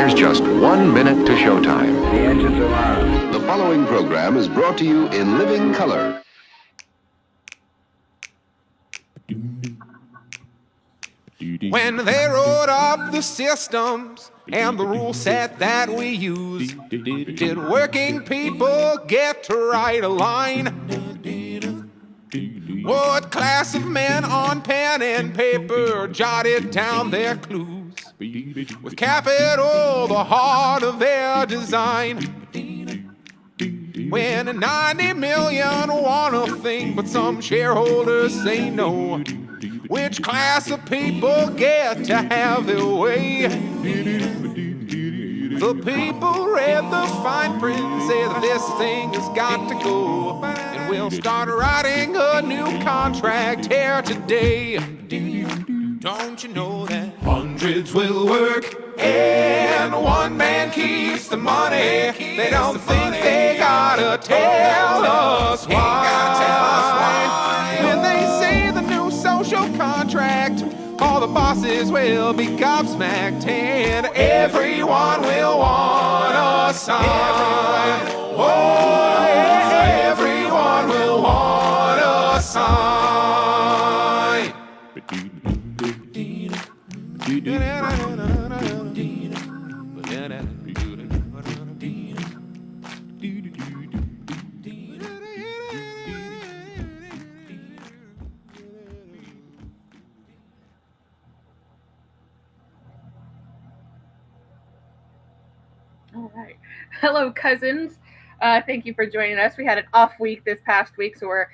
There's just 1 minute to showtime. The engines are on. The following program is brought to you in living color. When they wrote up the systems and the rule set that we use, did working people get to write a line? What class of men on pen and paper jotted down their clues? With capital, the heart of their design. When 90 million want a thing, but some shareholders say no. Which class of people get to have their way? The people read the fine print, say that this thing has got to go, and we'll start writing a new contract here today. Don't you know that hundreds will work and one man keeps the money? They don't think they gotta tell us why. When they say the new social contract, all the bosses will be gobsmacked and everyone will want a sign. Oh, yeah, everyone will want a sign. All right. Hello, cousins. Thank you for joining us. We had an off week this past week, so we're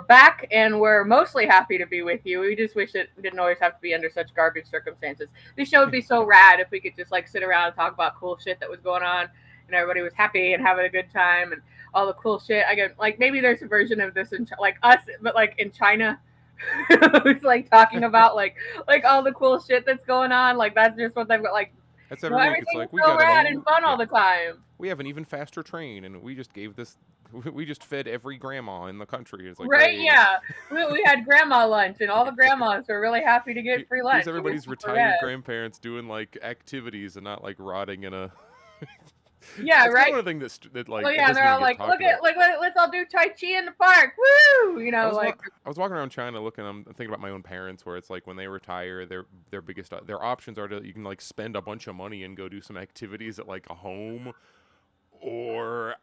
back, and we're mostly happy to be with you. We just wish it didn't always have to be under such garbage circumstances. This show would be so rad if we could just like sit around and talk about cool shit that was going on, and everybody was happy and having a good time, and all the cool shit. I get like maybe there's a version of this in like us, but like in China. It's like talking about like all the cool shit that's going on. Like that's just what they've got like. That's every week. It's like we got rad and fun all the time. We have an even faster train, and we just gave this. We just fed every grandma in the country. It's like right, hey. Yeah. We had grandma lunch, and all the grandmas were really happy to get free lunch. Everybody's retired grandparents doing like activities and not like rotting in a. Yeah, that's right. Kind of one thing that like. Well, yeah, they're all like, look at like let's all do Tai Chi in the park, woo! You know, I was walking around China looking. I'm thinking about my own parents, where it's like when they retire, their biggest their options are to you can like spend a bunch of money and go do some activities at like a home, or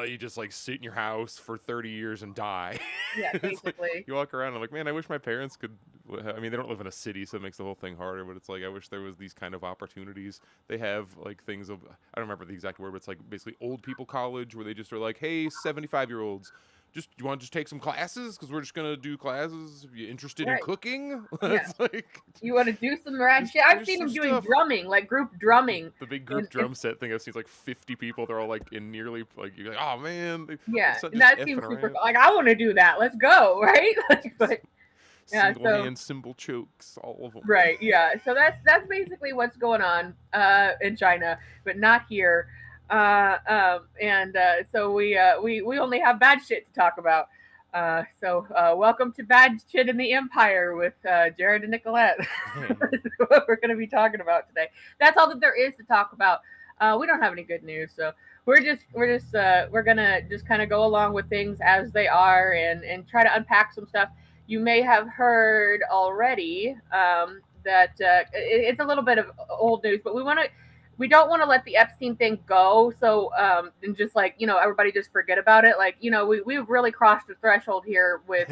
you just like sit in your house for 30 years and die. Yeah, basically. Like, you walk around and I'm like, man, I wish my parents could. I mean, they don't live in a city, so it makes the whole thing harder. But it's like I wish there was these kind of opportunities. They have like things of I don't remember the exact word, but it's like basically old people college where they just are like, hey, 75-year-olds. Just you want to just take some classes because we're just gonna do classes. If you're interested in cooking, yeah. Like, you want to do some rad shit. I've seen them doing drumming, like group drumming. The big group drum set thing. I've seen like 50 people. They're all like in nearly like you're like, oh man. Yeah, that seems super. Like I want to do that. Let's go, right? But yeah, single hand cymbal chokes, all of them. Right. Yeah. So that's basically what's going on in China, but not here. So we only have bad shit to talk about. So welcome to Bad Shit in the Empire with Jared and Nicolette. That's what we're going to be talking about today. That's all that there is to talk about. We don't have any good news, so we're gonna just kind of go along with things as they are and try to unpack some stuff. You may have heard already that it's a little bit of old news, but we don't want to let the Epstein thing go. So, and just like, everybody just forget about it. Like, we've really crossed the threshold here with,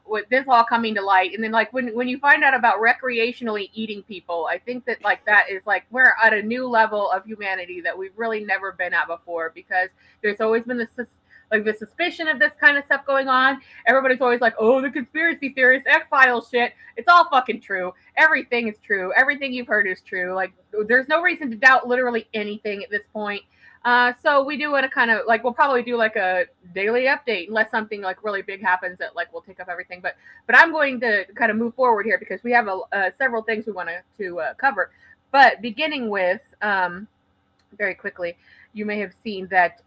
with this all coming to light. And then like, when you find out about recreationally eating people, I think that like, that is like, we're at a new level of humanity that we've really never been at before, because there's always been the suspicion of this kind of stuff going on. Everybody's always like, oh, the conspiracy theorists, X-Files shit. It's all fucking true. Everything is true. Everything you've heard is true. Like, there's no reason to doubt literally anything at this point. So we do want to kind of like, we'll probably do like a daily update unless something like really big happens that like will take up everything. But I'm going to kind of move forward here because we have several things we want to cover. But beginning with, very quickly, you may have seen that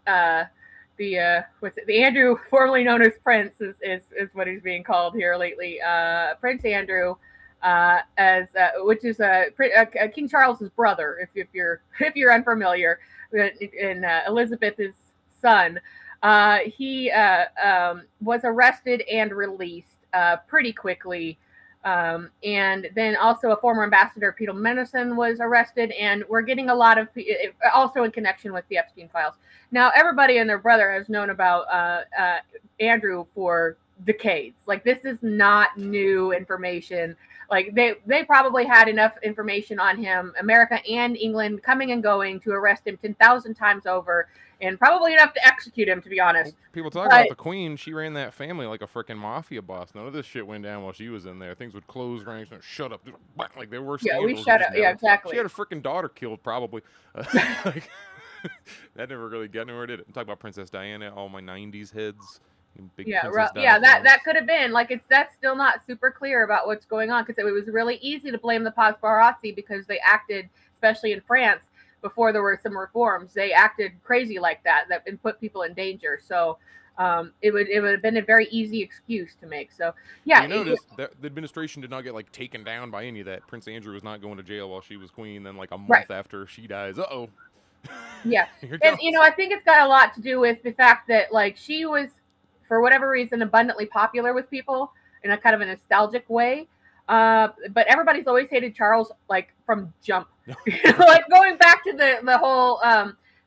the Andrew, formerly known as Prince, is what he's being called here lately. Prince Andrew which is King Charles's brother, if you're unfamiliar, and Elizabeth's son. He was arrested and released pretty quickly. And then also a former ambassador, Peter Mandelson, was arrested, and we're getting a lot of also in connection with the Epstein files. Now, everybody and their brother has known about Andrew for decades. Like, this is not new information. Like, they probably had enough information on him, America and England, coming and going to arrest him 10,000 times over, and probably enough to execute him, to be honest. People talk about the Queen. She ran that family like a freaking mafia boss. None of this shit went down while she was in there. Things would close ranks and shut up. Like, there were scandals. Yeah, we shut up. Yeah, exactly. She had a freaking daughter killed, probably. Like, that never really got anywhere, did it? I'm talking about Princess Diana, all my 90s heads. Big That could have been like that's still not super clear about what's going on, because it was really easy to blame the paparazzi because they acted, especially in France before there were some reforms, they acted crazy like that and put people in danger. So it would have been a very easy excuse to make. So yeah, you notice that the administration did not get like taken down by any of that. Prince Andrew was not going to jail while she was queen. Then like a month after she dies, yeah, and I think it's got a lot to do with the fact that like she was, for whatever reason, abundantly popular with people in a kind of a nostalgic way. But everybody's always hated Charles, like, from jump. Like, going back to the whole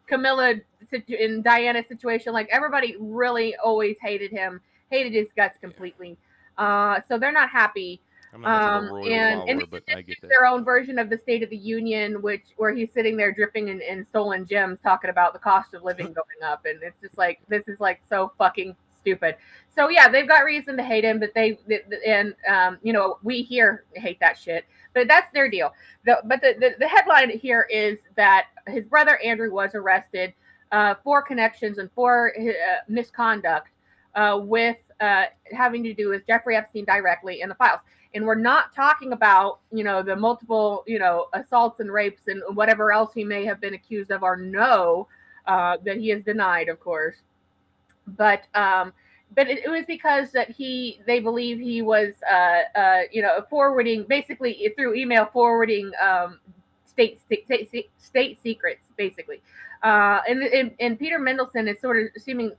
Camilla and Diana situation, like, everybody really always hated him, hated his guts completely. So they're not happy. And but I get that. Their own version of the State of the Union, where he's sitting there dripping in stolen gems, talking about the cost of living going up, and it's just like, this is like so fucking stupid. So yeah, they've got reason to hate him, but we here hate that shit. But that's their deal. The headline here is that his brother Andrew was arrested for connections and for misconduct with having to do with Jeffrey Epstein directly in the files. And we're not talking about, the multiple, assaults and rapes and whatever else he may have been accused of or that he has denied, of course. But it was because that they believe he was, forwarding, basically through email forwarding state secrets, basically. And Peter Mandelson is sort of seeming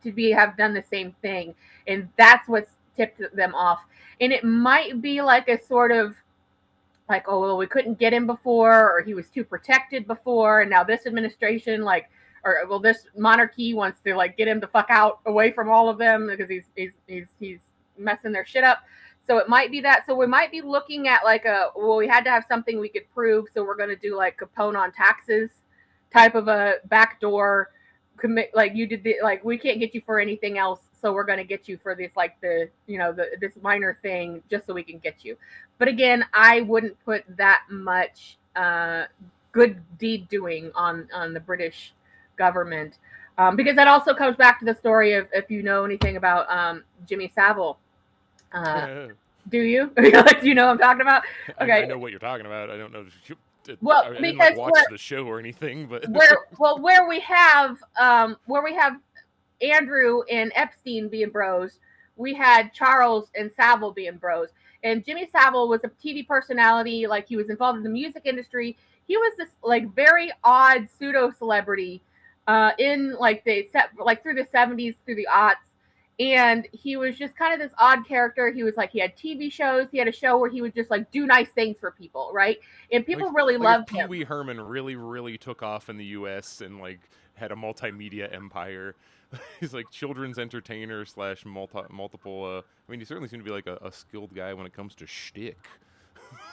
to have done the same thing, and that's what's tipped them off. And it might be like a sort of like, oh, well, we couldn't get him before, or he was too protected before, and now this administration, this monarchy wants to like get him the fuck out away from all of them because he's messing their shit up. So it might be that. So we might be looking at like we had to have something we could prove, so we're going to do like Capone on taxes type of a backdoor commit. Like you did we can't get you for anything else, so we're going to get you for this this minor thing just so we can get you. But again, I wouldn't put that much good deed doing on the British government, because that also comes back to the story of, if you know anything about Jimmy Savile. Do you? Do you know what I'm talking about? Okay, I know what you're talking about. I don't know. Well, I didn't watch the show or anything, but where we have Andrew and Epstein being bros, we had Charles and Savile being bros. And Jimmy Savile was a TV personality, like he was involved in the music industry. He was this like very odd pseudo celebrity in like through the 70s, through the aughts. And he was just kind of this odd character. He was like, he had TV shows. He had a show where he would just like do nice things for people, right? And people really loved him. Pee Wee Herman really, really took off in the U.S. and like had a multimedia empire. He's like children's entertainer / multiple. I mean, he certainly seemed to be like a skilled guy when it comes to shtick.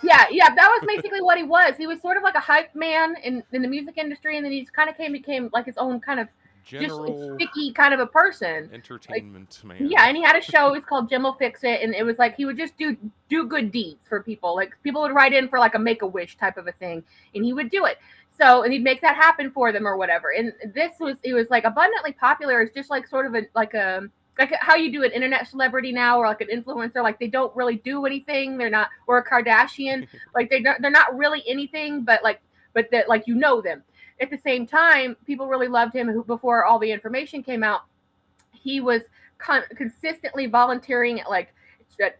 Yeah, that was basically what he was. He was sort of like a hype man in the music industry, and then he just kind of became like his own kind of general, just sticky kind of a person. Entertainment man. Yeah, and he had a show. It was called Jim Will Fix It, and it was like he would just do good deeds for people. Like people would write in for like a Make-A-Wish type of a thing, and he would do it. So, and he'd make that happen for them or whatever. And it was like abundantly popular. It's just like sort of like how you do an internet celebrity now, or like an influencer. Like they don't really do anything. They're not, or a Kardashian. Like they're not really anything, but that like them. At the same time, people really loved him. Before all the information came out, he was consistently volunteering at like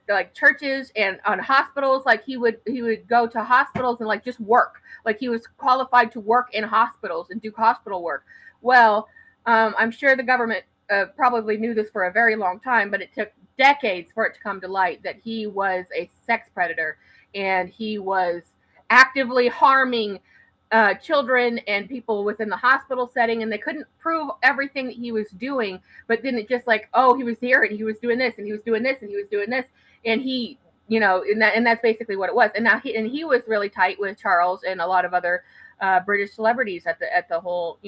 like churches and on hospitals. Like he would go to hospitals and like just work. Like he was qualified to work in hospitals and do hospital work. Well, I'm sure the government probably knew this for a very long time, but it took decades for it to come to light that he was a sex predator and he was actively harming children and people within the hospital setting, and they couldn't prove everything that he was doing. But then it just like, oh, he was here and he was doing this and he was doing this and he was doing this, and he, and that's basically what it was. And now he was really tight with Charles and a lot of other British celebrities at the whole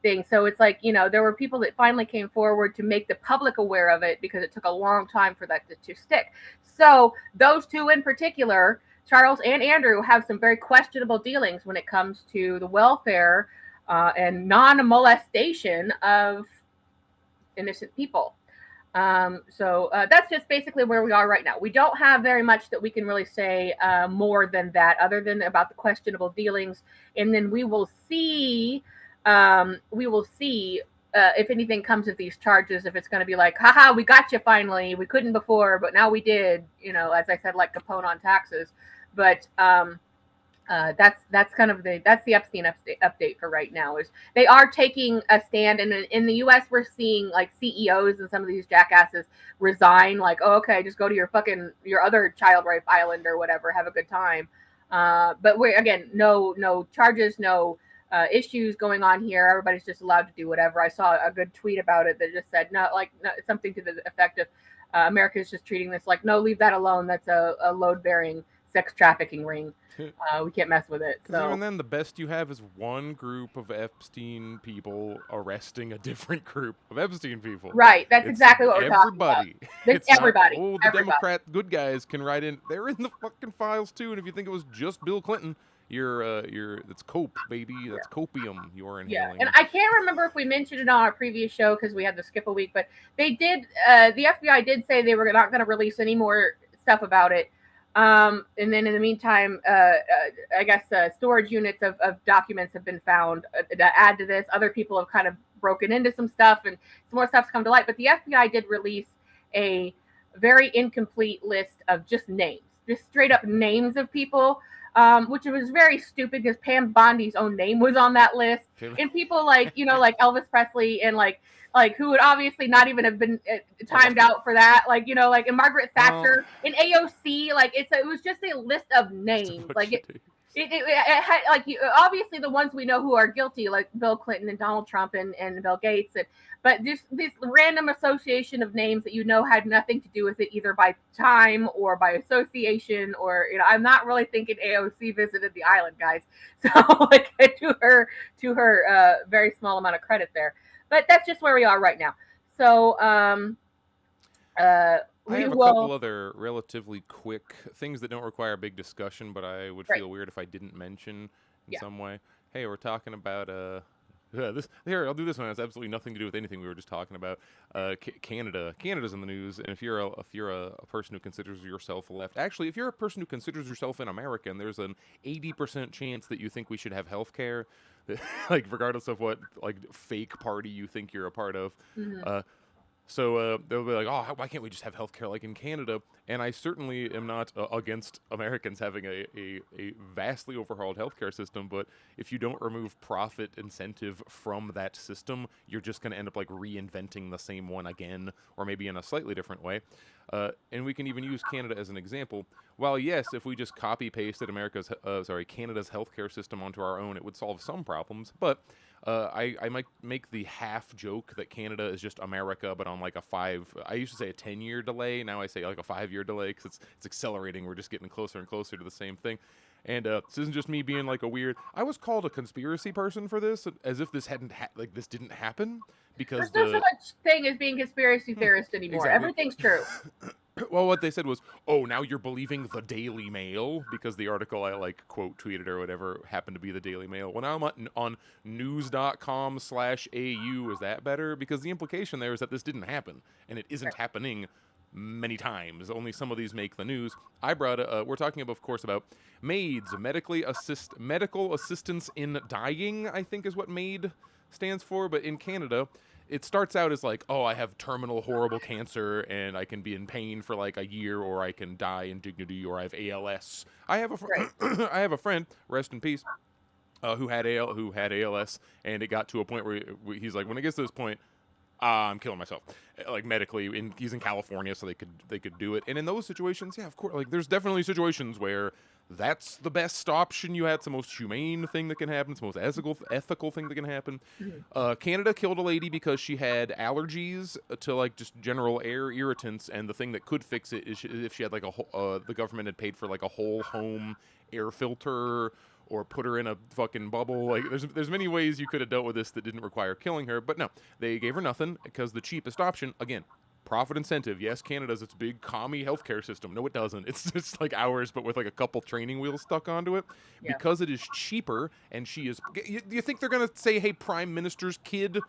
thing. So it's like, there were people that finally came forward to make the public aware of it because it took a long time for that to stick. So those two in particular, Charles and Andrew, have some very questionable dealings when it comes to the welfare and non-molestation of innocent people. So that's just basically where we are right now. We don't have very much that we can really say more than that, other than about the questionable dealings. And then we will see if anything comes of these charges, if it's going to be like, haha, we got you finally. We couldn't before, but now we did, as I said, like Capone on taxes. But that's kind of the Epstein update for right now. Is they are taking a stand, and in the U.S. we're seeing like CEOs and some of these jackasses resign, like, oh, okay, just go to your other child rape island or whatever, have a good time. But we're again, no charges, no issues going on here. Everybody's just allowed to do whatever. I saw a good tweet about it that just said something to the effect of America is just treating this like, no, leave that alone. That's a load-bearing sex trafficking ring. We can't mess with it. So even then, the best you have is one group of Epstein people arresting a different group of Epstein people. Right. That's exactly what we're talking about. It's everybody. The Democrat good guys can write in. They're in the fucking files too. And if you think it was just Bill Clinton, that's cope, baby. That's copium you're inhaling. Yeah, and I can't remember if we mentioned it on our previous show because we had to skip a week, but they did. The FBI did say they were not going to release any more stuff about it. And then in the meantime, I guess storage units of documents have been found to add to this. Other people have kind of broken into some stuff, and some more stuff's come to light. But the FBI did release a very incomplete list of just names, just straight up names of people. Which was very stupid because Pam Bondi's own name was on that list, and people like like Elvis Presley and like who would obviously not even have been timed out for that, and Margaret Thatcher and AOC, it was just a list of names, it had obviously the ones we know who are guilty, like Bill Clinton and Donald Trump and Bill Gates, but this random association of names that had nothing to do with it, either by time or by association, or I'm not really thinking AOC visited the island, guys. So to her very small amount of credit there, but that's just where we are right now. So I have a couple other relatively quick things that don't require big discussion, but I would feel weird if I didn't mention in some way. Hey, we're talking about this here. I'll do this one. It has absolutely nothing to do with anything we were just talking about. Canada. Canada's in the news, and if you're a person who considers yourself left, actually, if you're a person who considers yourself an American, there's an 80% chance that you think we should have health care, regardless of what fake party you think you're a part of. Mm-hmm. So they'll be like, oh, why can't we just have healthcare like in Canada? And I certainly am not against Americans having a vastly overhauled healthcare system, but if you don't remove profit incentive from that system, you're just going to end up reinventing the same one again, or maybe in a slightly different way. And we can even use Canada as an example. While yes, if we just copy-pasted Canada's healthcare system onto our own, it would solve some problems, but I might make the half joke that Canada is just America, but on I used to say a 10-year delay. Now I say a 5-year delay because it's accelerating. We're just getting closer and closer to the same thing. And this isn't just me being a weird. I was called a conspiracy person for this, as if this hadn't this didn't happen because there's no such thing as being conspiracy theorist anymore. Exactly. Everything's true. Well, what they said was, oh, now you're believing the Daily Mail, because the article I quote tweeted or whatever happened to be the Daily Mail. Well, now I'm on news.com/AU. Is that better? Because the implication there is that this didn't happen, and it isn't happening many times. Only some of these make the news. We're talking, of course, about maids, medical assistance in dying, I think is what MAID stands for. But in Canada, it starts out as like, oh, I have terminal horrible cancer and I can be in pain for like a year, or I can die in dignity, or I have ALS. I have a I have a friend, rest in peace, who had ALS, and it got to a point where he's like, when it gets to this point, I'm killing myself, like medically. And he's in California, so they could do it. And in those situations, yeah, of course, like there's definitely situations where that's the best option you had. It's the most humane thing that can happen. It's the most ethical thing that can happen. Canada killed a lady because she had allergies to like just general air irritants, and the thing that could fix it is if she had like the government had paid for like a whole home air filter, or put her in a fucking bubble. Like there's many ways you could have dealt with this that didn't require killing her, but no, they gave her nothing because the cheapest option, again, profit incentive. Yes, Canada's its big commie healthcare system. No, it doesn't. It's just like ours, but with like a couple training wheels stuck onto it. Yeah. Because it is cheaper, and she is. You think they're gonna say, "Hey, Prime Minister's kid,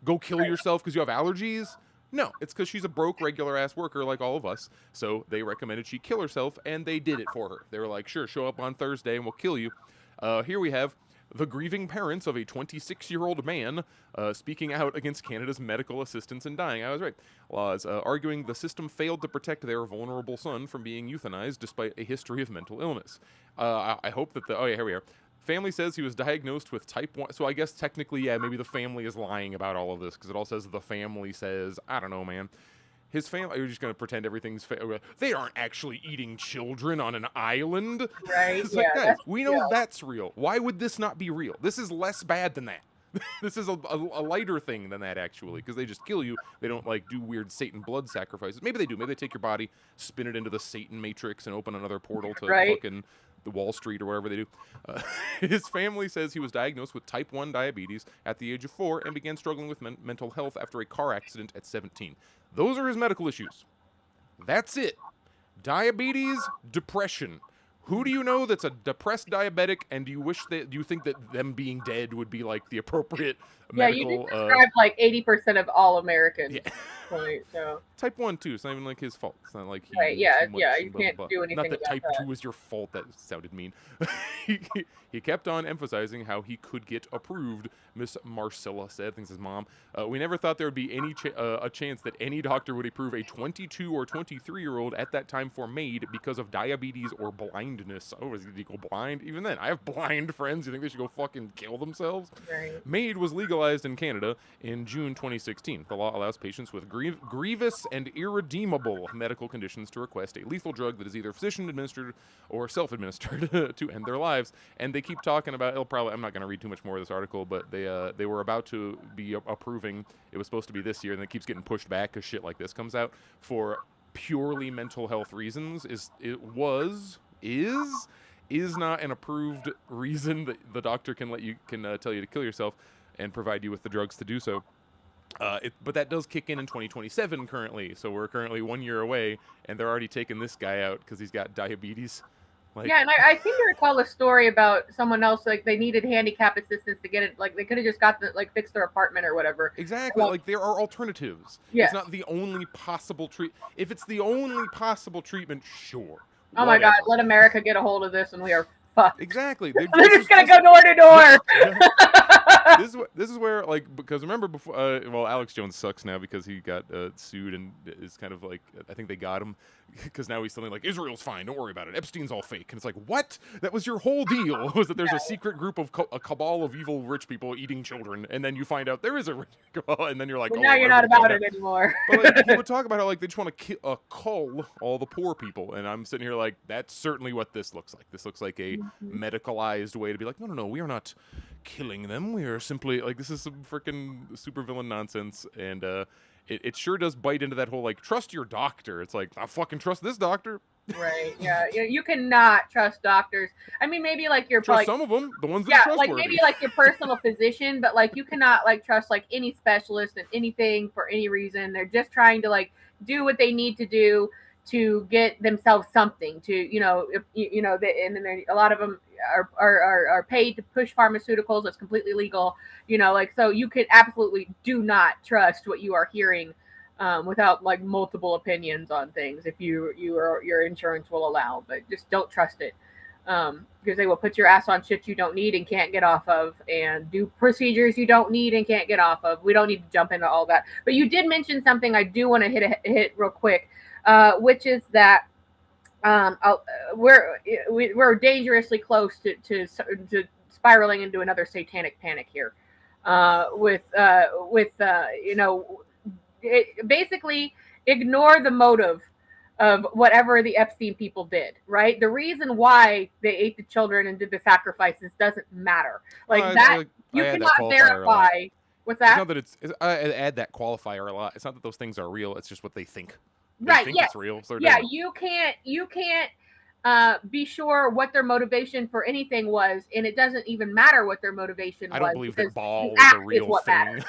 go kill yourself because you have allergies"? No, it's because she's a broke, regular-ass worker like all of us. So they recommended she kill herself, and they did it for her. They were like, sure, show up on Thursday and we'll kill you. Here we have the grieving parents of a 26-year-old man speaking out against Canada's medical assistance in dying. I was right. Laws arguing the system failed to protect their vulnerable son from being euthanized despite a history of mental illness. I hope that oh yeah, here we are. Family says he was diagnosed with type 1. So I guess technically, yeah, maybe the family is lying about all of this, because it all says the family says, I don't know, man. His family, you're just going to pretend everything's they aren't actually eating children on an island. Right. It's like, guys, we know that's real. Why would this not be real? This is less bad than that. This is a lighter thing than that, actually, because they just kill you. They don't, like, do weird Satan blood sacrifices. Maybe they do. Maybe they take your body, spin it into the Satan matrix, and open another portal to fucking the Wall Street or whatever they do. His family says he was diagnosed with type 1 diabetes at the age of 4 and began struggling with mental health after a car accident at 17. Those are his medical issues. That's it. Diabetes, depression. Who do you know that's a depressed diabetic, and do you think that them being dead would be like the appropriate medical? Yeah, you just described like 80% of all Americans. Yeah. Right, so. Type 1 too. It's not even like his fault. It's not like he. Right, yeah, you can't do anything. Not that about type that. 2 is your fault. That sounded mean. He kept on emphasizing how he could get approved. Miss Marcella said, thinks his mom. We never thought there would be any a chance that any doctor would approve a 22 or 23-year-old at that time for MAID because of diabetes or blindness. Oh, is it equal blind? Even then, I have blind friends. You think they should go fucking kill themselves? Right. MAID was legalized in Canada in June 2016. The law allows patients with grievous and irredeemable medical conditions to request a lethal drug that is either physician-administered or self-administered to end their lives. And they keep talking about, I'm not going to read too much more of this article, but they were about to be approving, it was supposed to be this year, and it keeps getting pushed back because shit like this comes out, for purely mental health reasons. Is not an approved reason that the doctor can tell you to kill yourself and provide you with the drugs to do so. But that does kick in 2027 currently, so we're currently 1 year away, and they're already taking this guy out because he's got diabetes. Like, yeah, and I seem to recall a story about someone else, like they needed handicap assistance to get it, like they could have just got fixed their apartment or whatever. Exactly, like there are alternatives. Yeah. It's not the only possible If it's the only possible treatment, sure. Oh my God, let America get a hold of this and we are fucked. Exactly. They're just going to go door to door. This is where, like, because remember before, Alex Jones sucks now because he got sued and is kind of like, I think they got him because now he's something like, Israel's fine, don't worry about it, Epstein's all fake. And it's like, what? That was your whole deal, was that there's a secret group of a cabal of evil rich people eating children, and then you find out there is a rich cabal, and then you're like, but now you're not about it anymore. But like, he would talk about how like they just want to cull all the poor people, and I'm sitting here like, that's certainly what this looks like. This looks like a medicalized way to be like, no, we are not killing them. We are simply like, this is some freaking supervillain nonsense, and it sure does bite into that whole like, trust your doctor. It's like, I fucking trust this doctor. Right. Yeah. You cannot trust doctors. I mean, maybe like your trust some of them, the ones that are trustworthy. Like maybe like your personal physician, but like you cannot like trust like any specialist in anything for any reason. They're just trying to like do what they need to do to get themselves something to, and then a lot of them are paid to push pharmaceuticals. It's completely legal, so you could absolutely do not trust what you are hearing without like multiple opinions on things if your insurance will allow, but just don't trust it. because they will put your ass on shit you don't need and can't get off of, and do procedures you don't need and can't get off of. We don't need to jump into all that. But you did mention something I do want to hit real quick, which is that we're dangerously close to spiraling into another satanic panic here, basically ignore the motive of whatever the Epstein people did, right? The reason why they ate the children and did the sacrifices doesn't matter. You cannot verify. What's that? It's not that I add that qualifier a lot. It's not that those things are real. It's just what they think. Right. Think it's real. So yeah. You can't be sure what their motivation for anything was, and it doesn't even matter what their motivation was. I don't believe that ball is a real thing.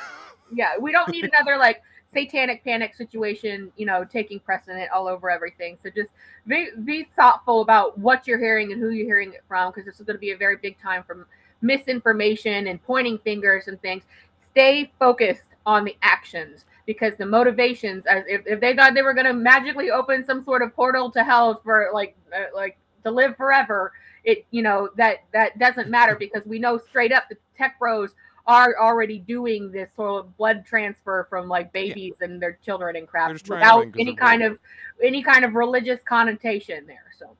Yeah, we don't need another satanic panic situation, taking precedent all over everything. So just be thoughtful about what you're hearing and who you're hearing it from, because this is going to be a very big time for misinformation and pointing fingers and things. Stay focused on the actions, because the motivations, as if they thought they were going to magically open some sort of portal to hell for to live forever, that doesn't matter, because we know straight up the tech bros are already doing this sort of blood transfer from babies and their children and crap without any kind of religious connotation there. So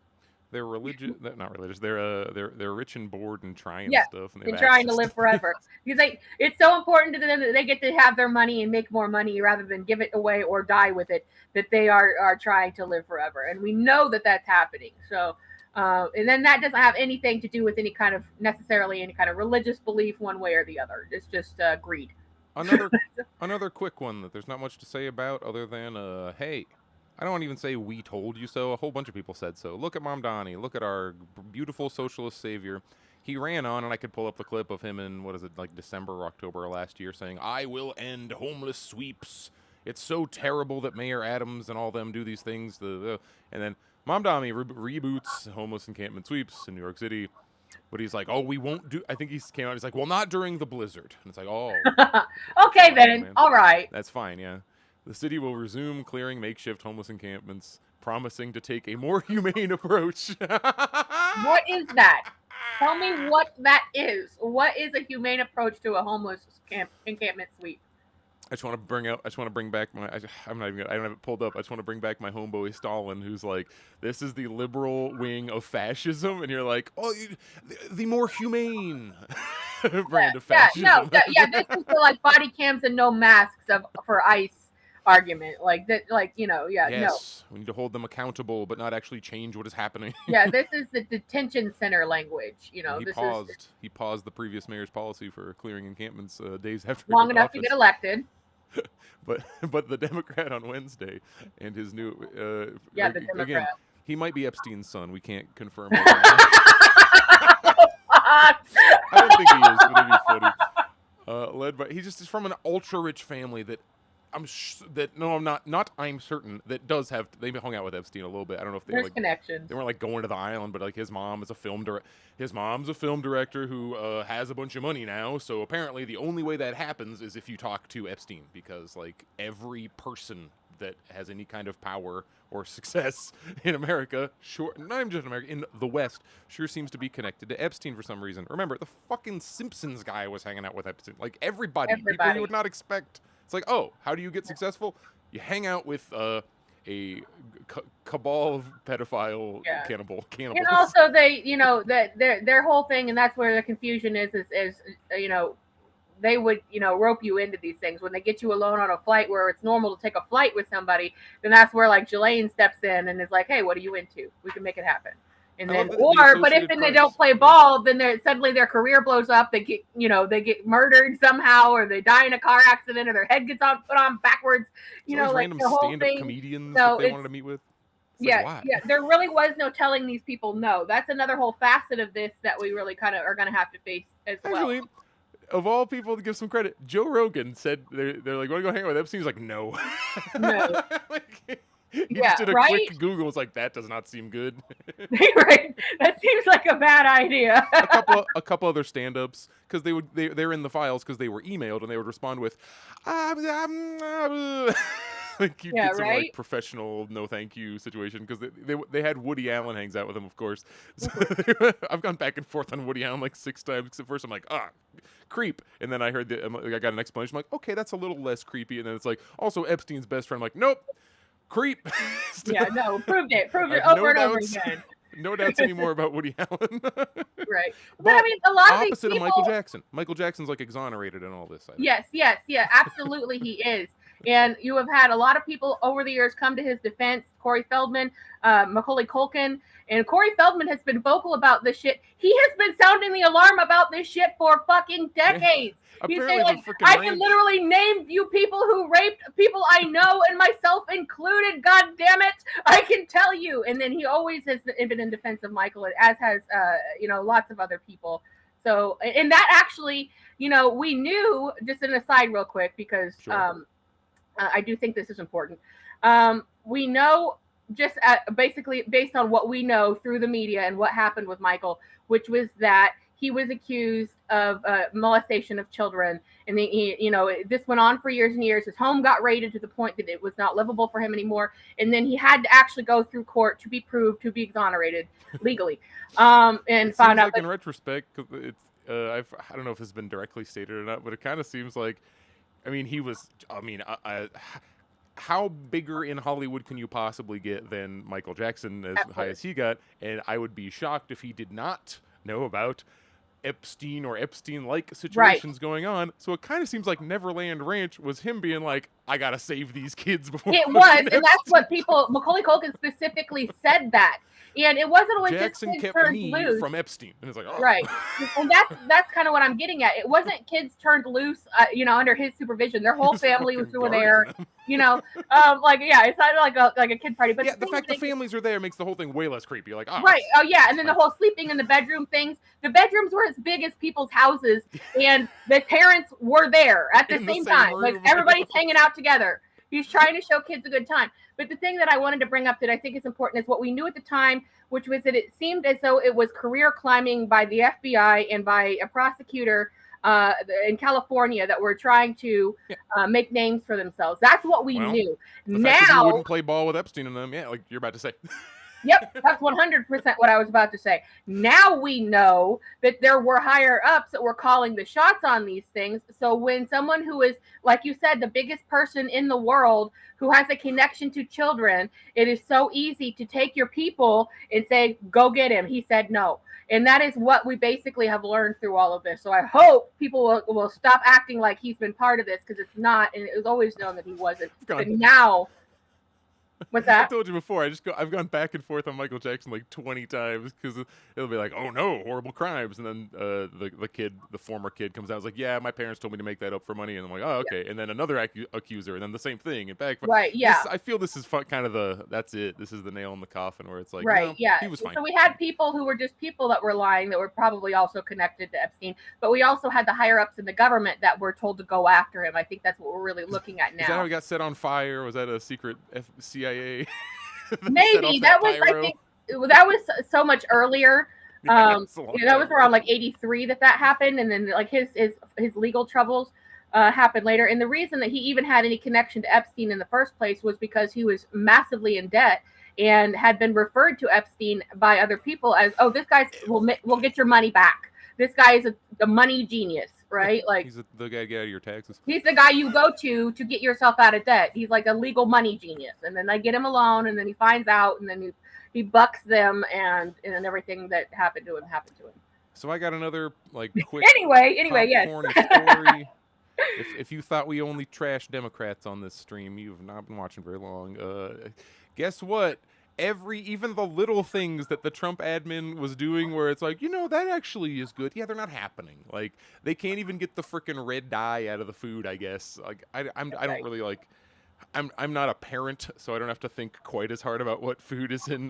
they're religious, not religious. They're rich and bored and trying stuff, and trying to live forever. Because it's so important to them that they get to have their money and make more money rather than give it away or die with it, that they are trying to live forever, and we know that that's happening. So. And then that doesn't have anything to do with any kind of religious belief one way or the other. It's just greed. Another quick one that there's not much to say about other than, hey, I don't want to even say we told you so. A whole bunch of people said so. Look at Mom Donnie. Look at our beautiful socialist savior. He ran on, and I could pull up the clip of him in, December or October of last year saying, I will end homeless sweeps. It's so terrible that Mayor Adams and all them do these things. And then Mom Donnie reboots homeless encampment sweeps in New York City. But he's like, oh, we won't do... I think he came out, he's like, well, not during the blizzard. And it's like, oh. Okay, then. Man. All right. That's fine, yeah. The city will resume clearing makeshift homeless encampments, promising to take a more humane approach. What is that? Tell me what that is. What is a humane approach to a homeless encampment sweep? I just want to bring back my. I don't have it pulled up. I just want to bring back my homeboy Stalin, who's like, "This is the liberal wing of fascism," and you're like, "Oh, the more humane brand of fascism." This is the body cams and no masks for ICE argument, Yes, we need to hold them accountable, but not actually change what is happening. Yeah, this is the detention center language. He paused the previous mayor's policy for clearing encampments days after long enough to get elected. But the Democrat on Wednesday and his new the Democrat. Again, he might be Epstein's son. We can't confirm. I don't think he is, but it'd be funny. He's just from an ultra rich family that I'm certain that does have. They hung out with Epstein a little bit. I don't know if they connections. They weren't going to the island, but his mom is a film director. His mom's a film director who has a bunch of money now. So apparently, the only way that happens is if you talk to Epstein, because every person that has any kind of power or success in America, not even just in America, in the West, sure seems to be connected to Epstein for some reason. Remember, the fucking Simpsons guy was hanging out with Epstein. Everybody. People you would not expect. It's like, oh, how do you get successful? You hang out with a cabal of pedophile cannibals. And also, their whole thing, and that's where the confusion is they would rope you into these things when they get you alone on a flight where it's normal to take a flight with somebody. Then that's where Jelaine steps in and is like, hey, what are you into? We can make it happen. And then, but if they don't play ball, then suddenly their career blows up. They get murdered somehow, or they die in a car accident, or their head gets put on backwards. Random the whole stand-up thing. comedians that they wanted to meet with. Yeah. There really was no telling these people no. That's another whole facet of this that we really kind of are going to have to face as well. Actually, of all people to give some credit, Joe Rogan said they're like, want to go hang out with Epstein? He's like, no. No. He just did a quick Google. Was like, that does not seem good. Right. That seems like a bad idea. a couple other stand-ups, because they're in the files because they were emailed, and they would respond with, Like you'd Yeah, get some right? like professional no thank you situation because they had Woody Allen hangs out with him, of course. So I've gone back and forth on Woody Allen like 6 times. Because at first I'm like, creep, and then I heard that I got an explanation. I'm like, okay, that's a little less creepy. And then it's like, also Epstein's best friend. I'm like, nope, creep. Yeah, no, proved it I have over and over again. No doubts anymore about Woody Allen. Right. But I mean, a lot of these opposite people. of Michael Jackson. Michael Jackson's like exonerated in all this. I think. Yes, yeah, absolutely he is. And you have had a lot of people over the years come to his defense. Corey Feldman, Macaulay Culkin, and Corey Feldman has been vocal about this shit. He has been sounding the alarm about this shit for fucking decades. He's saying, like, I can literally name you people who raped people I know, and myself included. God damn it, I can tell you. And then he always has been in defense of Michael, as has lots of other people. So, and that actually, we knew, just an aside real quick, because Sure. I do think this is important. We know just basically based on what we know through the media and what happened with Michael, which was that he was accused of molestation of children. And this went on for years and years. His home got raided to the point that it was not livable for him anymore. And then he had to actually go through court to be proved to be exonerated legally. And it found seems out like in retrospect, cause it's I don't know if it's been directly stated or not, but it kind of seems like, I mean, he was. I mean, how bigger in Hollywood can you possibly get than Michael Jackson, as high as he got? And I would be shocked if he did not know about Epstein or Epstein-like situations going on. So it kind of seems like Neverland Ranch was him being like, I gotta save these kids before. It was, and that's what Macaulay Culkin specifically said that. And it wasn't when Jackson kids kept turned me loose from Epstein, and it's like, oh. Right, and that's kind of what I'm getting at. It wasn't kids turned loose, under his supervision. Their whole family was through there. It's not like a kid party. But yeah, the fact the families are there makes the whole thing way less creepy. You're like, oh, right, oh yeah, and then the whole sleeping in the bedroom things. The bedrooms were as big as people's houses, and the parents were there at the same time. Like everybody's hanging out together. He's trying to show kids a good time. But the thing that I wanted to bring up that I think is important is what we knew at the time, which was that it seemed as though it was career climbing by the FBI and by a prosecutor in California that were trying to make names for themselves. That's what we knew. Now, you wouldn't play ball with Epstein and them. Yeah, like you're about to say. Yep, that's 100% what I was about to say. Now we know that there were higher ups that were calling the shots on these things. So when someone who is, like you said, the biggest person in the world who has a connection to children, it is so easy to take your people and say, go get him. He said no. And that is what we basically have learned through all of this. So I hope people will stop acting like he's been part of this, because it's not. And it was always known that he wasn't. But now... What's that? I told you before. I've gone back and forth on Michael Jackson like 20 times because it'll be like, oh no, horrible crimes, and then the former kid comes out. It's like, yeah, my parents told me to make that up for money, and I'm like, oh okay. Yeah. And then another accuser, and then the same thing, and back. Right. Yeah. I feel this is kind of that's it. This is the nail in the coffin where it's like, right. No, yeah. He was fine. So we had people who were just people that were lying that were probably also connected to Epstein, but we also had the higher ups in the government that were told to go after him. I think that's what we're really looking at now. Is that how he got set on fire? Was that a secret CIA? Maybe that was. I think that was so much earlier. That was around like 83 that happened, and then like his legal troubles happened later. And the reason that he even had any connection to Epstein in the first place was because he was massively in debt and had been referred to Epstein by other people as, oh, this guy will get your money back. This guy is a money genius, right? Like he's the guy to get out of your taxes. He's the guy you go to get yourself out of debt. He's like a legal money genius. And then they get him alone, and then he finds out, and then he bucks them, and everything that happened to him. So I got another like quick anyway, yes. story. If you thought we only trash Democrats on this stream, you've not been watching very long. Guess what? Even the little things that the Trump admin was doing where it's like, that actually is good. Yeah, they're not happening. Like, they can't even get the freaking red dye out of the food, I guess. Like, I don't really like, I'm not a parent, so I don't have to think quite as hard about what food is in,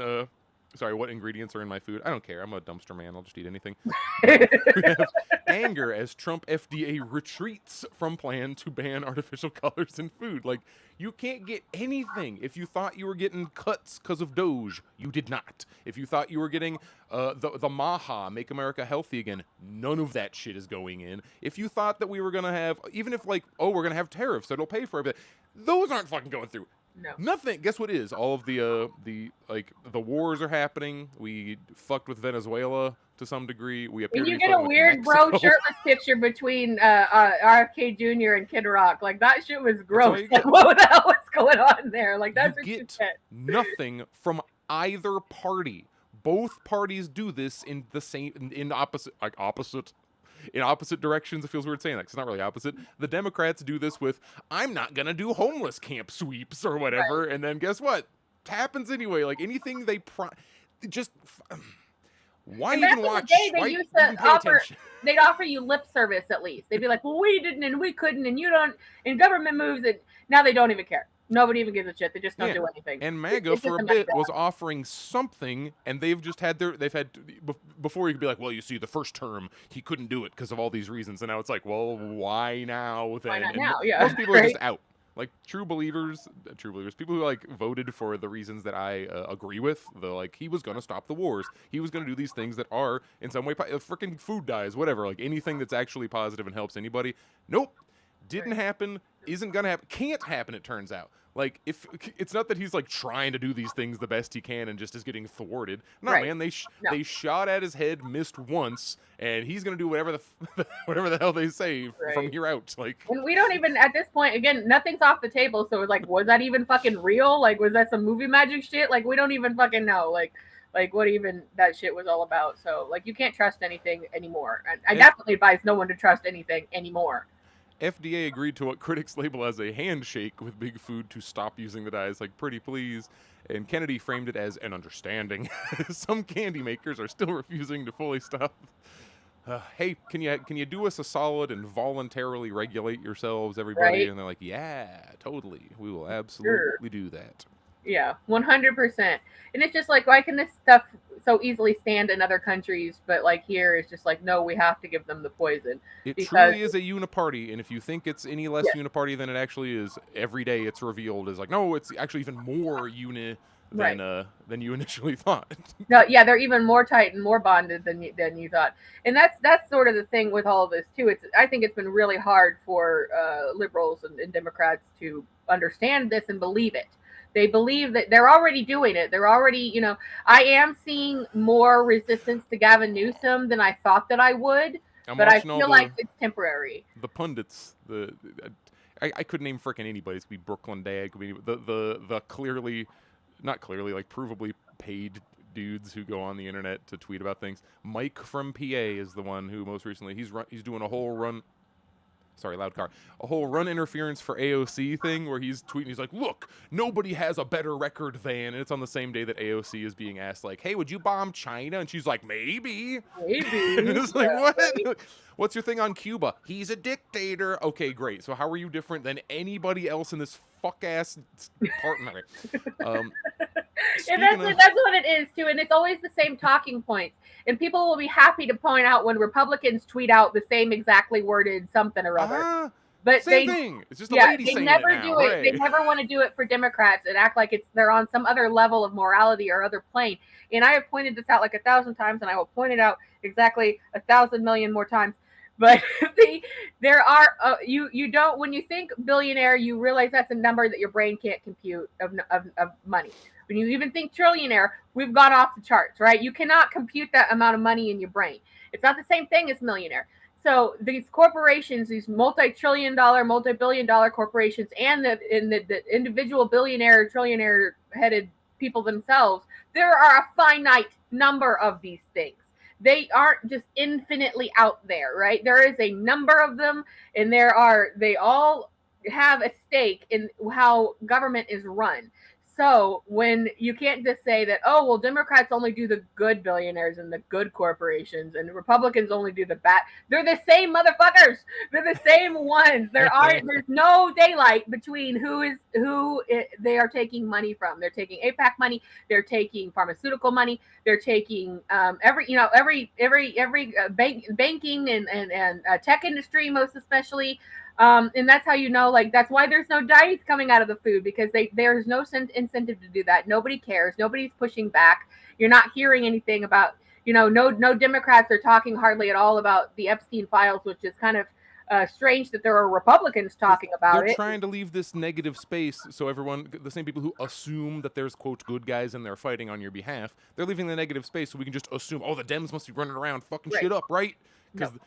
what ingredients are in my food. I don't care. I'm a dumpster man. I'll just eat anything. We have anger as Trump FDA retreats from plan to ban artificial colors in food. Like, you can't get anything. If you thought you were getting cuts because of Doge, you did not. If you thought you were getting the MAHA, Make America Healthy Again, none of that shit is going in. If you thought that we were going to have, even if like, we're going to have tariffs that'll pay for it, Those aren't fucking going through. No. Nothing. Guess what is? All of the wars are happening. We fucked with Venezuela to some degree. We appear And to you be get a fucking with weird bro Mexico. shirtless picture between RFK Jr. and Kid Rock. Like, that shit was gross. you Like, get. what the hell was going on there? Like, that's You what you get get. nothing from either party. Both parties do this in the same, in opposite directions. It feels weird saying that 'cause it's not really opposite. The Democrats do this with, I'm not gonna do homeless camp sweeps or whatever, and then guess what? It happens anyway. Like anything they why And back even in the watch? day, they Why used even to pay offer. attention? They'd offer you lip service at least. They'd be like, "Well, we didn't, and we couldn't, and you don't." And government moves it. Now they don't even care. Nobody even gives a shit. They just don't do anything. And MAGA It's for just a mess bit job. was offering something, and they've had before you could be like, well, you see, the first term he couldn't do it because of all these reasons, and now it's like, well, why now then? Why not And now? Yeah, most people are just right. out. Like true believers, people who like voted for the reasons that I agree with. He was gonna stop the wars. He was gonna do these things that are in some way freaking food dyes, whatever. Like anything that's actually positive and helps anybody. Nope, didn't happen. Isn't gonna happen. Can't happen. It turns out. Like if it's not that he's like trying to do these things the best he can and just is getting thwarted. No, Right. man, they No. shot at his head, missed once, and he's gonna do whatever whatever the hell they say from Right. here out. Like. And we don't even, at this point, again, nothing's off the table. So it's like, was that even fucking real? Like, was that some movie magic shit? Like, we don't even fucking know. Like what even that shit was all about. So, like, you can't trust anything anymore. And I definitely advise no one to trust anything anymore. FDA agreed to what critics label as a handshake with Big Food to stop using the dyes, like pretty please. And Kennedy framed it as an understanding. Some candy makers are still refusing to fully stop. Hey, can you do us a solid and voluntarily regulate yourselves, everybody? Right. And they're like, yeah, totally. We will absolutely do that. Yeah, 100%. And it's just like, why can this stuff so easily stand in other countries, but like here it's just like, no, we have to give them the poison. It because- truly is a uniparty, and if you think it's any less uniparty than it actually is, every day it's revealed as like, no, it's actually even more than you initially thought. No, yeah, they're even more tight and more bonded than you thought. And that's sort of the thing with all of this too. I think it's been really hard for liberals and Democrats to understand this and believe it. They believe that they're already doing it. They're already, I am seeing more resistance to Gavin Newsom than I thought that I would, but I feel like it's temporary. The pundits, I could name frickin' anybody. It could be Brooklyn Day. It could be the clearly, not clearly, like provably paid dudes who go on the internet to tweet about things. Mike from PA is the one who most recently he's doing a whole run. Sorry, loud car. A whole run interference for AOC thing where he's tweeting. He's like, look, nobody has a better record than. And it's on the same day that AOC is being asked, like, hey, would you bomb China? And she's like, maybe. It's like, what? Right. What's your thing on Cuba? He's a dictator. Okay, great. So how are you different than anybody else in this fuck-ass partner? And that's what it is, too. And it's always the same talking points. And people will be happy to point out when Republicans tweet out the same exactly worded something or other. But same thing. It's just a lady saying never it now. do it. Right. They never want to do it for Democrats and act like they're on some other level of morality or other plane. And I have pointed this out like 1,000 times, and I will point it out exactly 1,000 million more times. But there are you don't, when you think billionaire, you realize that's a number that your brain can't compute of money. When you even think trillionaire, we've gone off the charts, right? You cannot compute that amount of money in your brain. It's not the same thing as millionaire. So these corporations, these multi-trillion-dollar, multi-billion-dollar corporations, and the individual billionaire, trillionaire-headed people themselves, there are a finite number of these things. They aren't just infinitely out there, right? There is a number of them, and they all have a stake in how government is run. So when you can't just say that, oh, well, Democrats only do the good billionaires and the good corporations, and Republicans only do the bad. They're the same motherfuckers. They're the same ones. There's no daylight between who they are taking money from. They're taking APAC money. They're taking pharmaceutical money. They're taking every banking and tech industry, most especially. And that's how that's why there's no diets coming out of the food, because there's no incentive to do that. Nobody cares. Nobody's pushing back. You're not hearing anything about, no Democrats are talking hardly at all about the Epstein files, which is kind of strange that there are Republicans talking about They're it. trying to leave this negative space so everyone, the same people who assume that there's, quote, good guys and they're fighting on your behalf, they're leaving the negative space so we can just assume, oh, the Dems must be running around fucking Right. shit up, right? No. Because